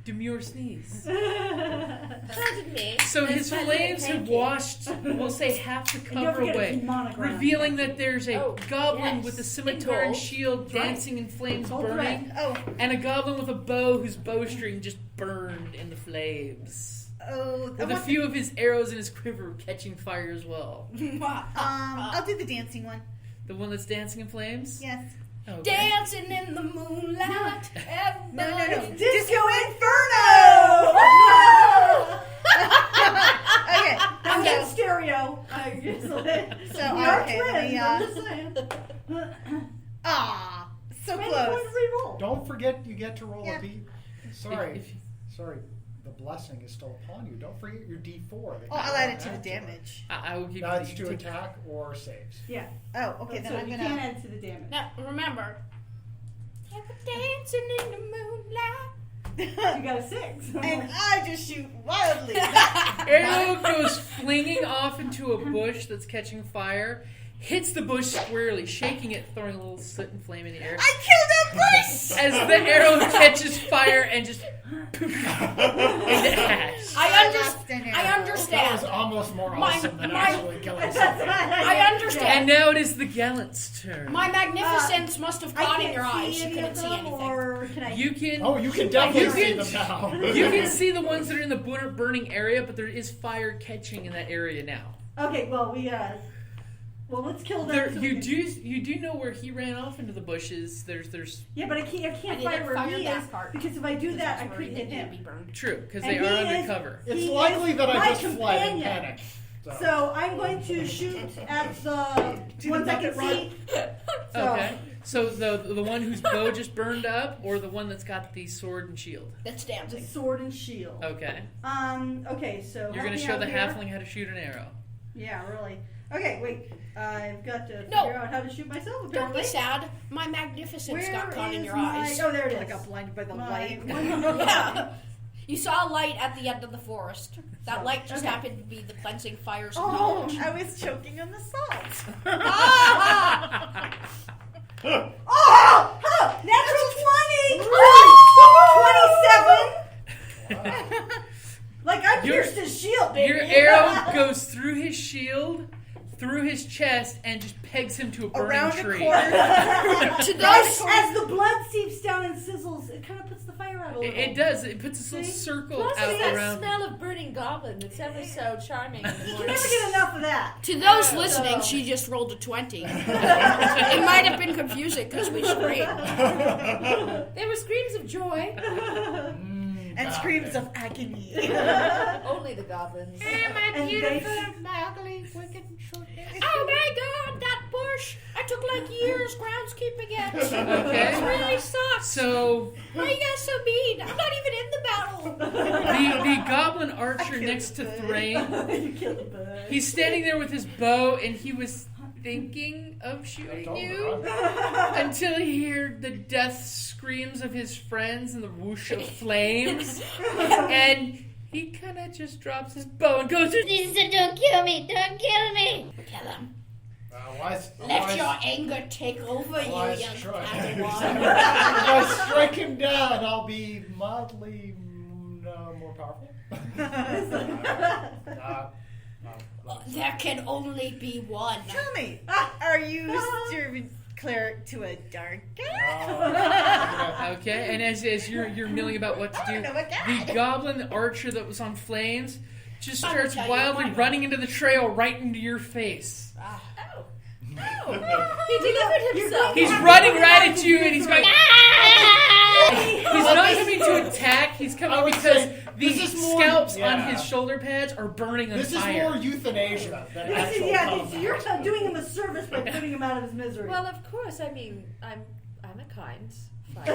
demure sneeze. Pardon me. So his That's flames have pancake. washed, we'll say, half the And don't cover forget away, it's monogrammed. revealing that there's a Oh, goblin yes. with a In scimitar and gold. shield Right. dancing in flames Gold burning, Oh, and a goblin with a bow whose bowstring just burned in the flames. oh. With a few of his arrows in his quiver catching fire as well. I'll do the dancing one. The one that's dancing in flames? Yes. Okay. Dancing in the moonlight. No. everybody- Disco Inferno. Okay. I'm Okay. in stereo. I guess So we are okay, twins. let me, I'm just saying. so Make a close. point to re-roll. Don't forget you get to roll Yeah. a D. Sorry. If- Sorry. The blessing is still upon you. Don't forget your D4. Oh, I'll add it to the damage. I will give That's you to take- attack or saves. Yeah. Oh, okay. Then so I'm you gonna. can't add to the damage. Now, remember. Dancing in the moonlight. You got a 6. And I just shoot wildly. Arrow goes flinging off into a bush that's catching fire, hits the bush squarely, shaking it, throwing a little soot and flame in the air. I killed a bush. As the arrow catches fire and just poof into ash. I lost an arrow. That was understand. almost more My- awesome than my- actually killing something. I And understand. now it is the Gallant's turn. My magnificence must have I caught in can't your eyes. see You any couldn't of see them, anything. or can I? You can Oh, you can definitely You see can- them now. you can see the ones that are in the burning area, but there is fire catching in that area now. Okay, well well let's kill them. There, so we you can- do you do know where he ran off into the bushes. There's Yeah, but I can't I fire didn't where fire he that is part. because if I do that, I That's where could he hit didn't be him. burned. true because And they he are is- undercover. It's He likely is that I my just fled in companion. panic. So I'm going to shoot at the ones I can see. So Okay. So the one whose bow just burned up, or the one that's got the sword and shield? That's The dancing. sword and shield. Okay. Okay, so You're help going me to show out the here. halfling how to shoot an arrow. Yeah, really. Okay, wait. I've got to No. figure out how to shoot myself. Don't Apparently. be sad. My magnificence Where got caught in is your my- eyes. Oh, there it is. I got blinded by the My- light. Yeah. You saw a light at the end of the forest. That light just Okay. happened to be the cleansing fires of Oh, knowledge. I was choking on the salt. Oh! Natural 20! 27! Like, I pierced his shield, baby. Your arrow goes through his shield, through his chest, and just pegs him to a burning Around the tree. corner. To those, As the blood seeps down and sizzles, it kind of puts the fire out a little. It does. It puts this little See? circle Plus, out it's that around. smell of burning goblin. It's ever so charming in the You morning. never get enough of that. to those listening, she just rolled a 20. It might have been confusing because we screamed. There were screams of joy. And screams of agony. Only the goblins. And they, My ugly, wicked, short hair. Oh my god, that bush! I took like years groundskeeping it. It Okay. really sucks. So Why are you guys so mean? I'm not even in the battle. the goblin archer next to Thrain, you killed the bird. he's standing there with his bow, and he was thinking of shooting you until he heard the death screams of his friends and the whoosh of flames, and he kind of just drops his bow and goes. Please don't kill me! Don't kill me! Kill him. Let your anger take over you, wise young choice. Padawan. If I strike him down, I'll be mildly more powerful. There can only be one. Tell me, are you serving cleric to a dark guy? Okay, and as you're milling about what to do, know what that the goblin archer that was on flames just I'm starts gonna tell you wildly why. running into the trail right into your face. He delivered himself. He's running right at you, and he's going. He's not coming to attack. He's coming because the this is more- scalps on yeah. his shoulder pads are burning on This is fire. more euthanasia than actual combat. You're doing him a service by putting him out of his misery. Well, of course. I mean, I'm a kind fighter.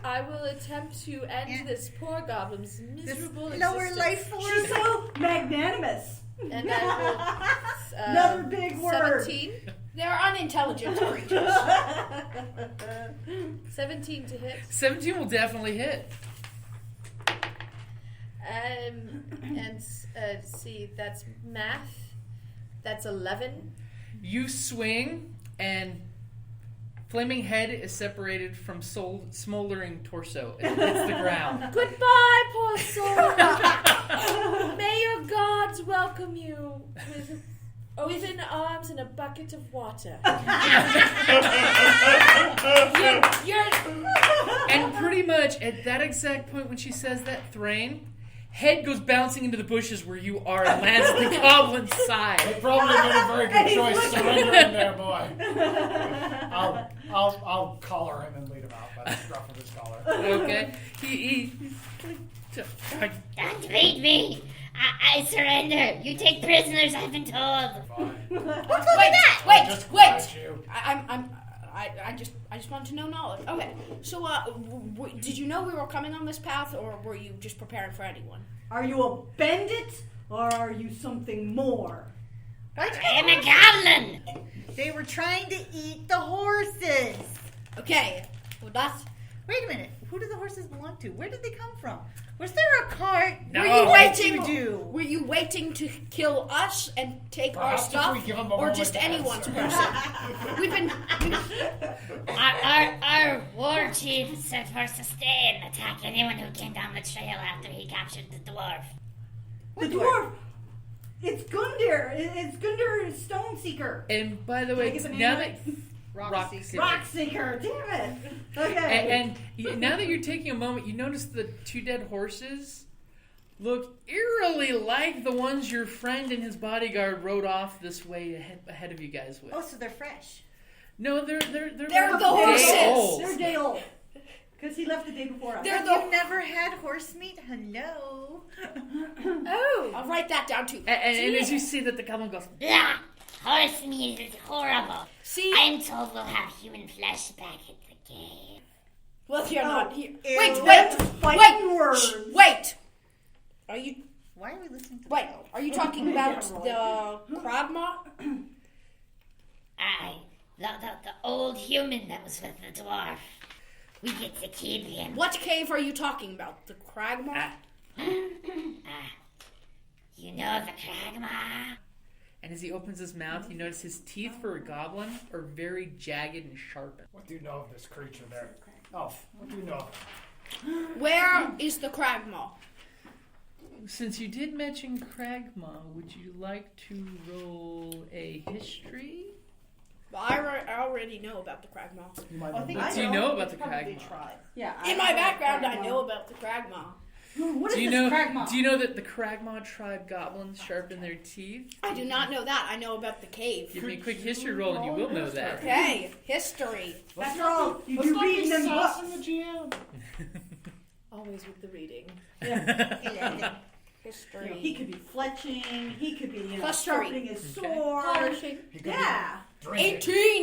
I will attempt to end this poor goblin's miserable This lower existence. life force. She's so magnanimous. And I will. Another big word. 17. They're unintelligent creatures. 17 to hit. 17 will definitely hit. See, that's math. That's 11. You swing, and flaming head is separated from smoldering torso. It hits the ground. Goodbye, poor soul. May your gods welcome you with open arms and a bucket of water. And pretty much at that exact point when she says that, Thrain, head goes bouncing into the bushes where you are and lands at the goblin's side. They probably made a very good choice surrendering there, boy. I'll collar him and lead him out by the scruff of his collar. Okay? Don't beat me! I surrender! You take prisoners, I've been told! Fine. Wait! Just quiet you. I just want to know knowledge. Okay, so did you know we were coming on this path, or were you just preparing for anyone? Are you a bandit or are you something more? I am a goblin! They were trying to eat the horses. Okay, well that's. Wait a minute. Who do the horses belong to? Where did they come from? Was there a cart? No. Were you What did waiting? you do? Were you waiting to kill us and take Perhaps our if stuff, we give 'em a or moment just to anyone's answer. person? We've been. Our war chief said for us to stay and attack anyone who came down the trail after he captured the dwarf. The dwarf! It's Gundren! It's Gundren Stoneseeker! And by the Can I way, get the name now right? that Rockseeker. Rockseeker! Damn it! Okay. and now that you're taking a moment, you notice the two dead horses look eerily like the ones your friend and his bodyguard rode off this way ahead of you guys with. Oh, so they're fresh. No, they're the day horses. old. They're day old. Because he left the day before us. They're Have you never had horse meat? Hello. Oh, I'll write that down too. And as you see that the goblin goes, Yeah! horse meat is horrible. See? I'm told we'll have human flesh back at the game. Well, you're not here. ew. Fighting words. Wait! Are you... Why are we listening to Wait, are you talking about the Kragma? Aye, the old human that was with the dwarf. We get to keep him. What cave are you talking about? The Kragma? You know the Kragma? And as he opens his mouth, you notice his teeth for a goblin are very jagged and sharpened. What do you know of this creature there? Elf, what do you know? Where is the Kragma? Since you did mention Kragma, would you like to roll a history? Well, I already know about the Kragma. You might I think What I do you know about the Probably Kragma? tried. Yeah. In my background, I know about the Kragma. What is Do you this know? Kragma? Do you know that the Kragma tribe goblins sharpen their teeth? I do not know that. I know about the cave. Give me a quick history roll, and you will know that. Okay, history. After all, you Let's do not read be them books. saucing the GM. Always with the reading. History. He could be fletching. He could be Plus sharpening his sword. Polishing. He could be Yeah. drinking.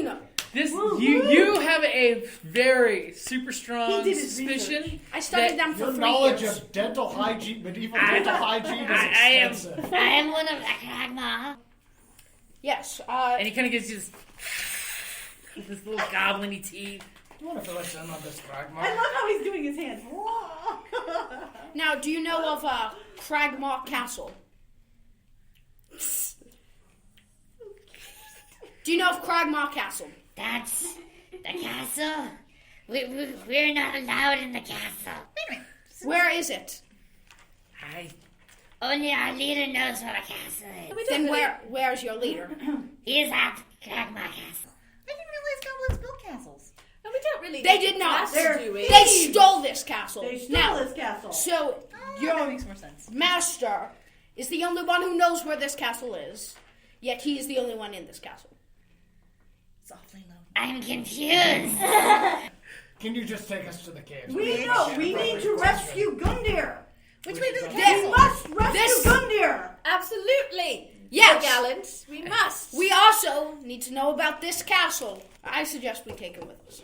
18! This Woo-hoo. you have a very super strong He did his suspicion. I studied that them for Your 3 knowledge years. of dental hygiene, medieval dental hygiene is I am- extensive. I am one of the Kragma. Yes, And he kind of gives you this with his little goblin-y teeth. You want to fill us in on this I Kragma? love how he's doing his hands. now do you know of Kragma Castle? Do you know of Kragma Castle? That's the castle. We're not allowed in the castle. Where is it? Only our leader knows where the castle is. Then where's your leader? He is at Kragma Castle. I didn't realize goblins built castles. No, we don't really. They need did the not. castle, do we? They stole this castle. They stole now, this castle. So That your makes more sense. master is the only one who knows where this castle is. Yet he is the only one in this castle. It's awfully low. I'm confused. Can you just take us to the cave? We know. We need to rescue Gundir. Which way to the We castle? must rescue This- Gundir. Absolutely. Yes. The Gallant. We must. We also need to know about this castle. I suggest we take him with us.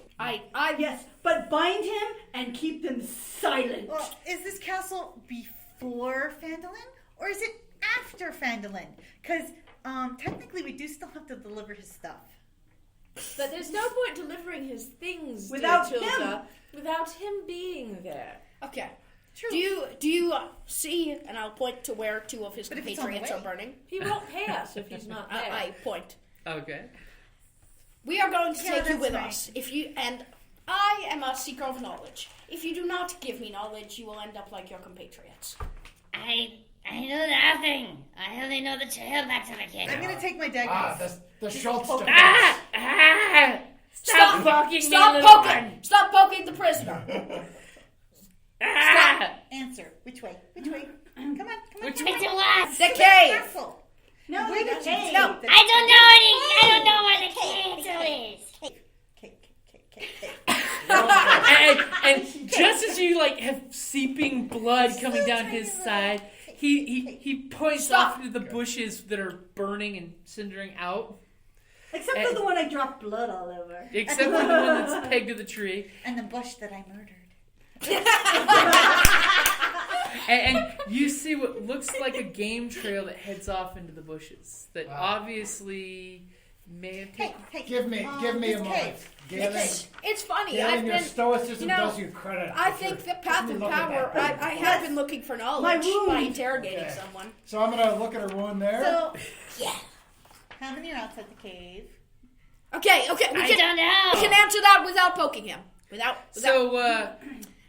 Yes, but bind him and keep them silent. Well, is this castle before Phandelin or is it after Phandelin? Because technically we do still have to deliver his stuff. But there's no point delivering his things Without dear Tilda, him. without him being there. Okay. True. Do you see? And I'll point to where 2 of his But if it's on the compatriots are way. burning. He won't pay us if he's not there. I point. Okay. We are going to Yeah, take you that's with right. us. If you and I am a seeker of knowledge. If you do not give me knowledge, you will end up like your compatriots. I know nothing. I only know the trail back to the cave. I'm gonna take my dagger. The Schultz device. Stop poking me, Stop little poking! one. Stop poking the prisoner. Answer. Which way? Which way? Come on. Which way to what? The cave. Castle. No, Where the did you cave. No. I don't know where the cave is. And just as you have seeping blood coming down his side, he points off into the bushes that are burning and cindering out, Except for the one I dropped blood all over. except for the one that's pegged to the tree. And the bush that I murdered. And you see what looks like a game trail that heads off into the bushes. That Wow. obviously may have taken. Hey, Give me a this moment. cave. Galen, It's funny. Galen, I've your been. stoicism you know, does you credit. I If think you're- the path let me of look at power. that. I have been looking for knowledge My by wound. interrogating Okay. someone. So I'm gonna look at her wound there. So, how many are outside the cave? Okay. We I can don't know. answer that without poking him. Without. So,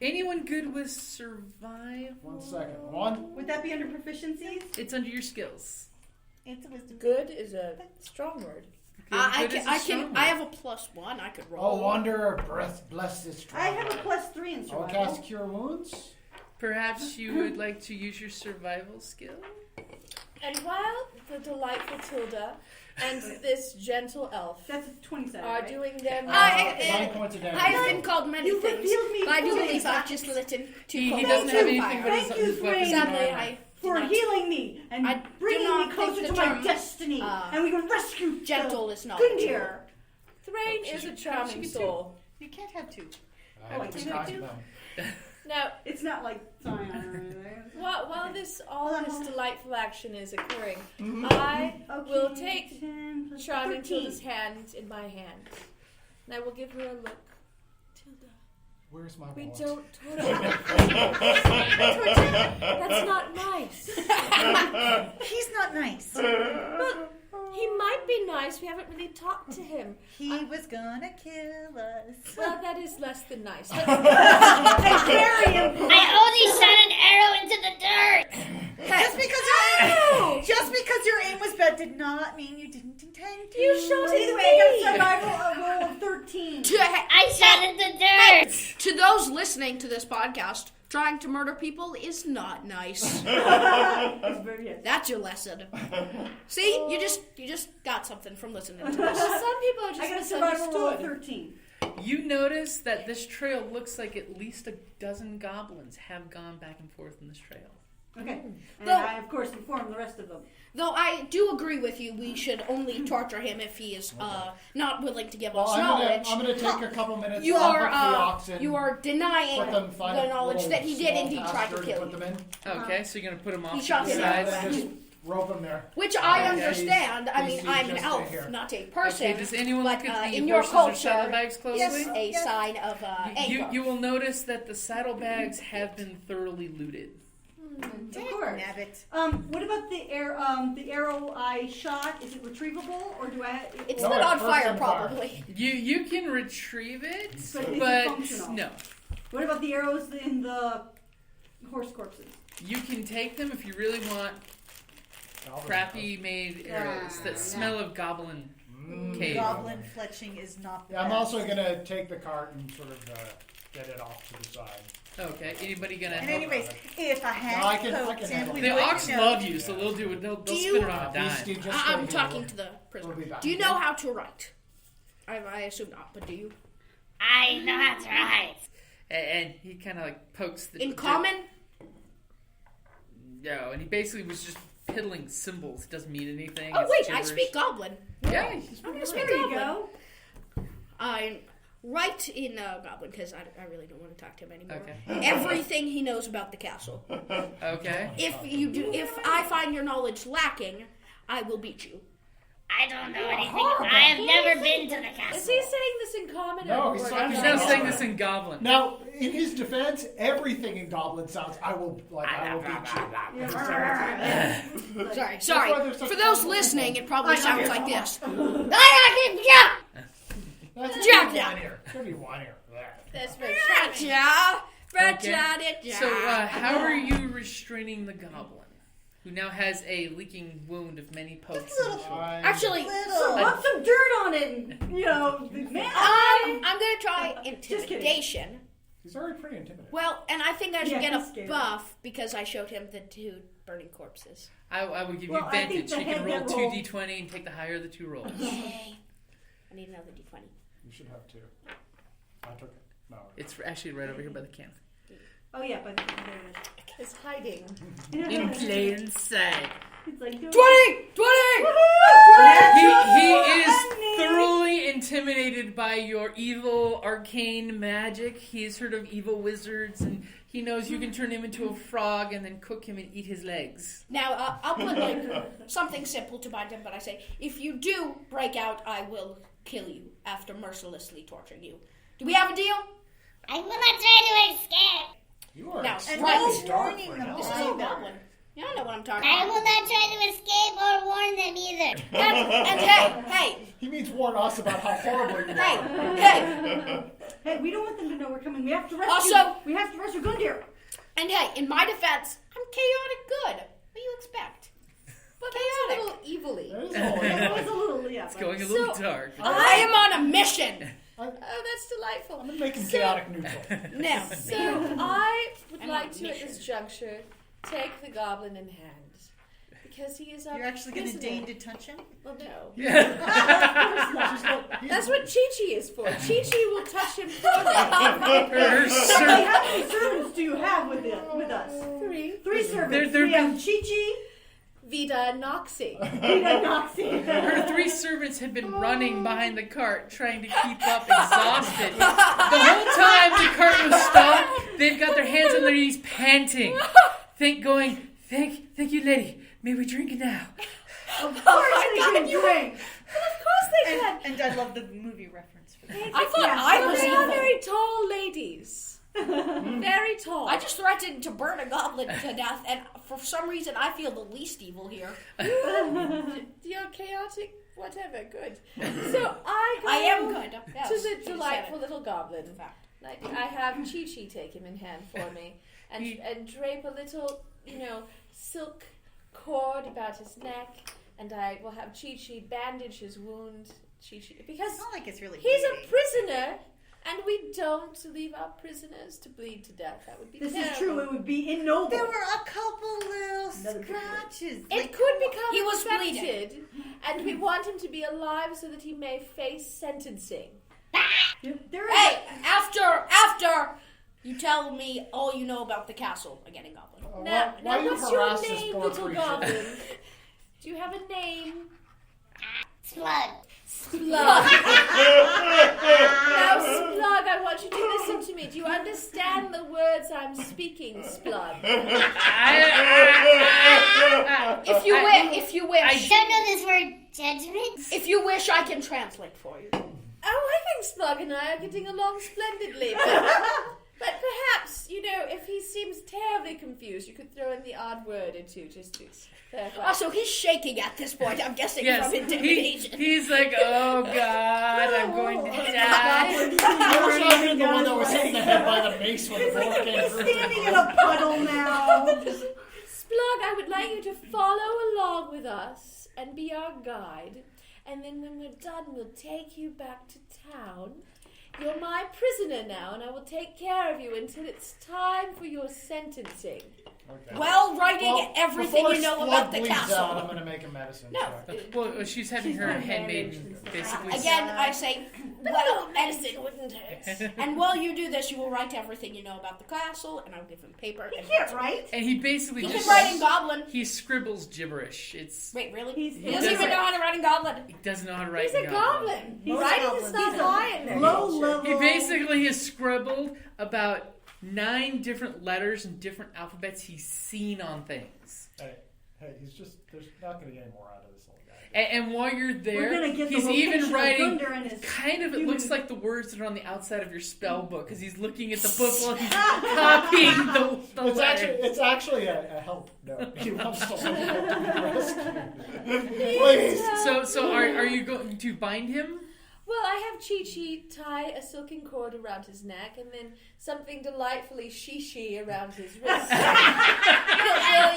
anyone good with survival? 1 second. 1. Would that be under proficiencies? It's under your skills. It's a wisdom. Good is a strong word. Good is a strong I one. have a +1. I could Oh, roll. wanderer, bless this strong. I have a +3 in I'll survival. cast Cure Wounds. Perhaps you would like to use your survival skill? And while the delightful Tilda and this gentle elf That's a 27. are right? doing their 9 points of damage. I've been called many You things, revealed me but I do fully. believe I've just listened to He call doesn't have anything but Thank you, his weapons. Thrain. Sadly, and armor. for healing me and I do bringing not me closer think to the my term, destiny, and we can rescue gentle is not Gundyr. Thrain is a charming soul. You can't have two. I wait, was can I talking do- about Now, It's not like Zion or anything. while all this delightful action is occurring, Mm-hmm. I will Okay, take 10 plus charming 13. Tilda's hand in my hand, and I will give her a look. Tilda, where's my we wallet? don't torture. That's not nice. He's not nice. But he might be nice. We haven't really talked to him. He was gonna kill us. Well, that is less than nice. And bury him. I only shot an arrow into the dirt. Just because your aim was bad did not mean you didn't intend to. You shot Either at way, I got a me. survival roll of 13. I shot in the dirt. To those listening to this podcast, trying to murder people is not nice. That's very good. That's your lesson. See, you just got something from listening to this. Some people are I just got a survival roll of misunderstood. 13. You notice that this trail looks like at least a dozen goblins have gone back and forth in this trail. Okay. And Though- I, of course, informed the rest of them. Though I do agree with you, we should only torture him if he is not willing to give Well, us I'm knowledge. gonna take a couple minutes. You I'll are hook the oxen, you are denying put them, find the a knowledge little that he did small indeed try pasture to kill put you, them in. Okay, so you're gonna put them off He to shot the him sides. in And then just rope them there. which I Okay. understand. I mean, He's I'm an just elf, here. not a person. Okay, does anyone but look at the in your horses or culture, saddlebags closely? yes, a sign of anger. You will notice that the saddlebags have been thoroughly looted. Of course. Nabbit. What about the arrow I shot? Is it retrievable, or do I? It's No, lit it's on first fire, on fire. probably. You can retrieve it, But is it but functional? no. What about the arrows in the horse corpses? You can take them if you really want crappy made arrows that smell of goblin cave. Goblin fletching is not the Yeah, I'm best. also gonna take the cart and sort of get it off to the side. Okay, anybody gonna And help? anyways, if I had No, I can poked him, handle we it. The wouldn't ox know. love you, so they'll do it. They'll Do spin you- it on a dime. Steve, just I'm stay talking here. to the prisoner. We'll be back. Do you know how to write? I assume not, but do you? I know how to write. And he kind of like pokes the In common? No, and he basically was just piddling symbols. It doesn't mean anything. Oh It's wait, I gibberish. speak Goblin. Yeah, he's I'm gonna speak There you Goblin. go. I write in Goblin because I really don't want to talk to him anymore. Okay. Everything he knows about the castle. Okay. If I find your knowledge lacking, I will beat you. I don't know anything. I have never been to the Is castle. he saying this in common? No, or he's or- talking He's about not saying this in Goblin. Now, in his defense, everything in Goblin sounds. I will beat you. Sorry. why there's such For those trouble. listening, it probably sounds like this. That's Jack, gonna be yeah. whinier. It's gonna be whinier. That's very charming. So, how are you restraining the goblin, who now has a leaking wound of many pokes? in the shoulder? Actually, So rub some dirt on it, and, man. I'm gonna try kidding. intimidation. He's already pretty intimidating. Well, and I think I should Yeah, get he's a scary. buff because I showed him the 2 burning corpses. I would give you Well, I think advantage. the You can head roll that 2d20 and take the higher of the 2 rolls. Yay! I need another d20. You should have two. I took it. No. It's actually right over here by the can. Oh yeah, but there it It's hiding. In is. plain sight. It's like 20! He is thoroughly intimidated by your evil arcane magic. He's heard of evil wizards, and he knows you can turn him into a frog and then cook him and eat his legs. Now, I'll put something simple to bind him, but I say, if you do break out, I will kill you after mercilessly torturing you. Do we have a deal? I will not try to escape. You are Now, extremely right. dark warning for them hell. This is all. a Goblin. You don't know what I'm talking I about. will not try to escape or warn them either. And hey, He means warn us about how horrible you are. hey, Hey, we don't want them to know we're coming. We have to rescue. Also- we have to rescue Gundyr. and hey, in my defense, I'm chaotic good. What do you expect? But Chaotic. that's a little evilly. That is Yeah, all. it was a little, yeah. It's but- going a little So- dark. I am on a mission. Oh, that's delightful. I'm gonna make him chaotic neutral. Now, So I would I'm like on to, at mission. this juncture, take the goblin in hand. Because he is our You're actually going to prisoner. deign to touch him? Well, no. She's not- he's- That's what Chi-Chi is for. Chi-Chi will touch him thoroughly. Her Hey, how many servants do you have with us? 3. 3 servants. servants. They're we have Chi-Chi, Vida Noxie. Vida Noxie. Her 3 servants had been running behind the cart, trying to keep up, exhausted. The whole time the cart was stopped, they've got their hands on their knees, panting. Thank you, lady. May we drink it now? Of course they can drink. Of course they can. And I love the movie reference for that. I thought I was They are evil. very tall ladies. Very tall. I just threatened to burn a goblin to death, and for some reason I feel the least evil here. You're chaotic, whatever. Good. So I go I am good. Yes, to you the said delightful it. little goblin. In fact. Like, I have Chi-Chi take him in hand for me and drape a little, silk cord about his neck, and I will have Chi-Chi bandage his wound. Chi-Chi, because It's not like it's really he's bleeding. a prisoner, and we don't leave our prisoners to bleed to death. That would be This terrible. is true. It would be ignoble. There were a couple little Another big scratches. It could become He was infected, and we want him to be alive so that he may face sentencing. There is Hey, after you tell me all you know about the castle again in Goblin. Now, why you what's your harass this name, poor little creature? goblin? Do you have a name? Slug. Splug. Now, Splug, I want you to listen to me. Do you understand the words I'm speaking, Splug? If you wish, I don't know this word, judgment. if you wish, I can translate for you. Oh, I think Splug and I are getting along splendidly. But perhaps, if he seems terribly confused, you could throw in the odd word or two just to clarify. Also, he's shaking at this point. I'm guessing Yes, from intimidation. he's like, oh God, I'm going to die. I was not even the one that was hit in the head by the mace when the bullet came through. standing in a puddle now. Splug, I would like you to follow along with us and be our guide. And then when we're done, we'll take you back to town. You're my prisoner now, and I will take care of you until it's time for your sentencing. Okay. Well, writing everything before you know Splug about the bleeds castle. out, I'm going to make a medicine No. check. Well, she's having her handmaiden basically. Again, I say, well, Medicine wouldn't hurt. and while you do this, you will write everything you know about the castle, and I'll give him paper. He And can't write. And he basically He just can write in Goblin. he scribbles gibberish. It's Wait, really? He's- He doesn't even know how to write in Goblin. he doesn't know how to write. He's in a goblin. He's Writing a is goblin. not He's a high in their Low culture. level. He basically has scribbled about 9 different letters and different alphabets he's seen on things. Hey, there's not going to get any more out of this little guy. And while you're We're there, gonna get he's the even location writing. of Gundren is Kind of, it human. looks like the words that are on the outside of your spell book because he's looking at the book while he's copying the letter. It's actually a help note. He wants to help to be rescued. Please. So are you going to bind him? Well, I have Chi-Chi tie a silken cord around his neck and then something delightfully shishi around his wrist.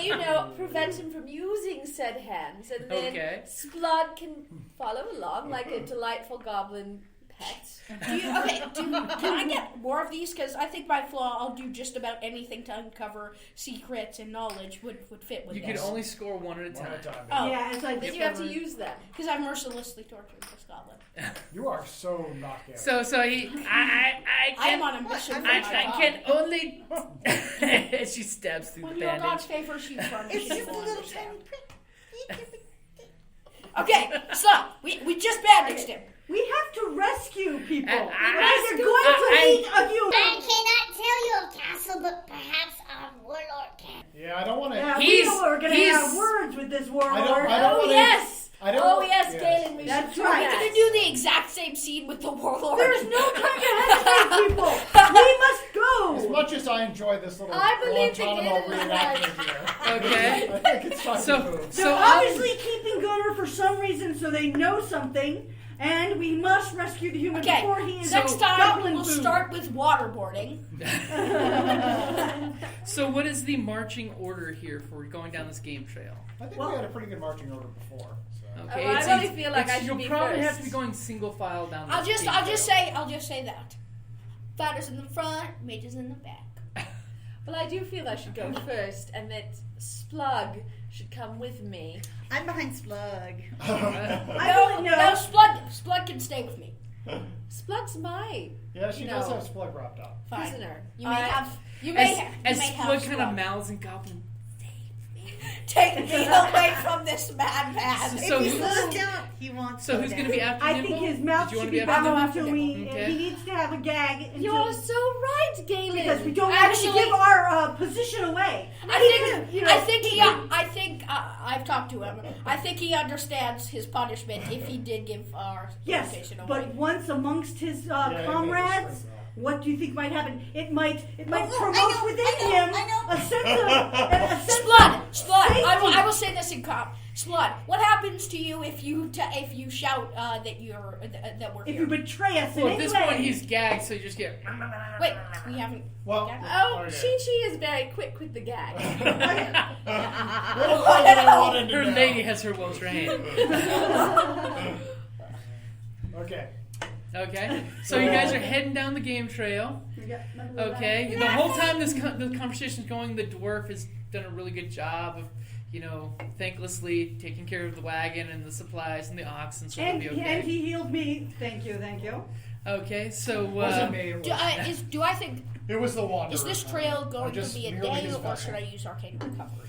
It'll, prevent him from using said hands. And then Okay. Splug can follow along like a delightful goblin pet. Can I get more of these? Because I think by flaw, I'll do just about anything to uncover secrets and knowledge would fit with You this. can only score one at a One at a time. time. Oh. Yeah, as I Then you have to discovered. use them. Because I mercilessly tortured this goblin. You are so knocked out. So I I am can on a mission for my I god. can only. She stabs through When the you're God's bandage. favor, she's from. It's She just a will little understand. tiny prick. Okay, stop. We just bandaged him. We have to rescue people. And Guys are going to eat a human. I cannot tell you of castle, but perhaps our warlord can. Yeah, I don't want to. Yeah, He's- we are going to he's- have words with this warlord. I don't Oh, wanna- yes! I don't Oh, want- yes, yes. Gaelen, we That's should do right. We're that. gonna do the exact same scene with the warlord. There's no time to hesitate, people. We must As go. much as I enjoy this little I believe the Guantanamo Gaelen is reenactment here, Okay. I think it's time to move. They're obviously keeping Gunner for some reason, so they know something, and we must rescue the human Okay, before he is next time goblin we'll food. start with waterboarding. So what is the marching order here for going down this game trail? I think we had a pretty good marching order before. So. Okay, Oh, I really feel like I should you'll be probably first. have to be going single file down. This I'll just game say that. Fighters in the front, mages in the back. Well, I do feel I should go first, and that Splug should come with me. I'm behind Splug. No, Splug can stay with me. Splug's my Yeah, she You does know. have Splug wrapped up. Fine. prisoner. You may have. You As may have Splug kind of Splug. mouths and goblin. Take me away from this madman. So if he who- slows down, he won't. So slow who's down. going to be after I Nimble? think his mouth Did you wanna should be after bound Nimble? until we. Okay. He needs to have a gag. Until, You're so right, Gaelen. because we don't want to Actually- give our position away. I think I've talked to him. I think he understands his punishment if he did give our Yes, location away. but once amongst his Yeah, he made a comrades, swing back. what do you think might happen? It might I promote know, within I him know. a sense of Splud, safety. I will say this in comp. Splud, what happens to you if you shout that we're if here? you betray us Well, in at any this way. point, he's gagged, so you just get. Wait, we haven't. Well, Oh, okay. Chi is very quick with the gag. Her lady has her well trained. Okay. Okay, so you guys are heading down the game trail. Okay, the whole time the conversation's going, the dwarf has done a really good job of, thanklessly taking care of the wagon and the supplies and the ox, and so it'll And, be okay. and he healed me. Thank you. Okay, so Wasn't me. It was, Do I think it was the Wanderer. is this trail I going to just be a merely day, his or vessel. should I use arcane recovery?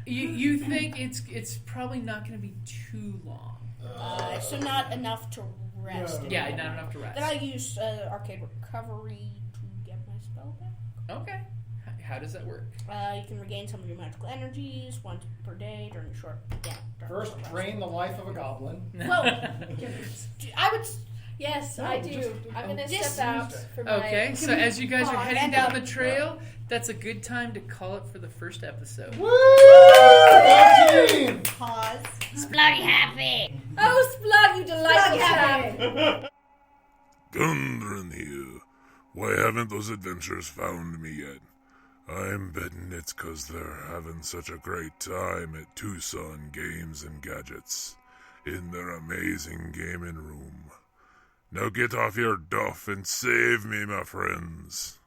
you think it's probably not going to be too long. So not enough to rest. No. Yeah, not enough to rest. Then I use arcane recovery to get my spell back. Okay, how does that work? You can regain some of your magical energies once per day during a short. First, drain the life of a goblin. Well, I would. Yes, No, I do. just- I'm gonna Just step out use it. for my. Okay, so as you guys are pause heading and down the trail, that's a good time to call it for the first episode. Woo! 13! Pause. Splurry happy. Oh, Splug, you delightful chap. Happy. Gundren here. Why haven't those adventurers found me yet? I'm betting it's 'cause they're having such a great time at Tucson Games and Gadgets in their amazing gaming room. Now get off your duff and save me, my friends.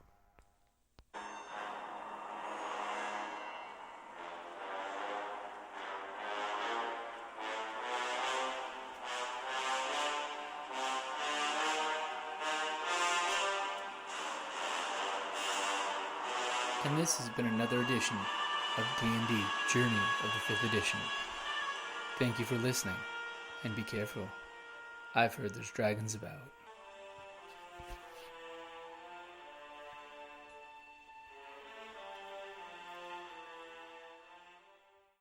And this has been another edition of D&D Journey of the 5th Edition. Thank you for listening, and be careful. I've heard there's dragons about.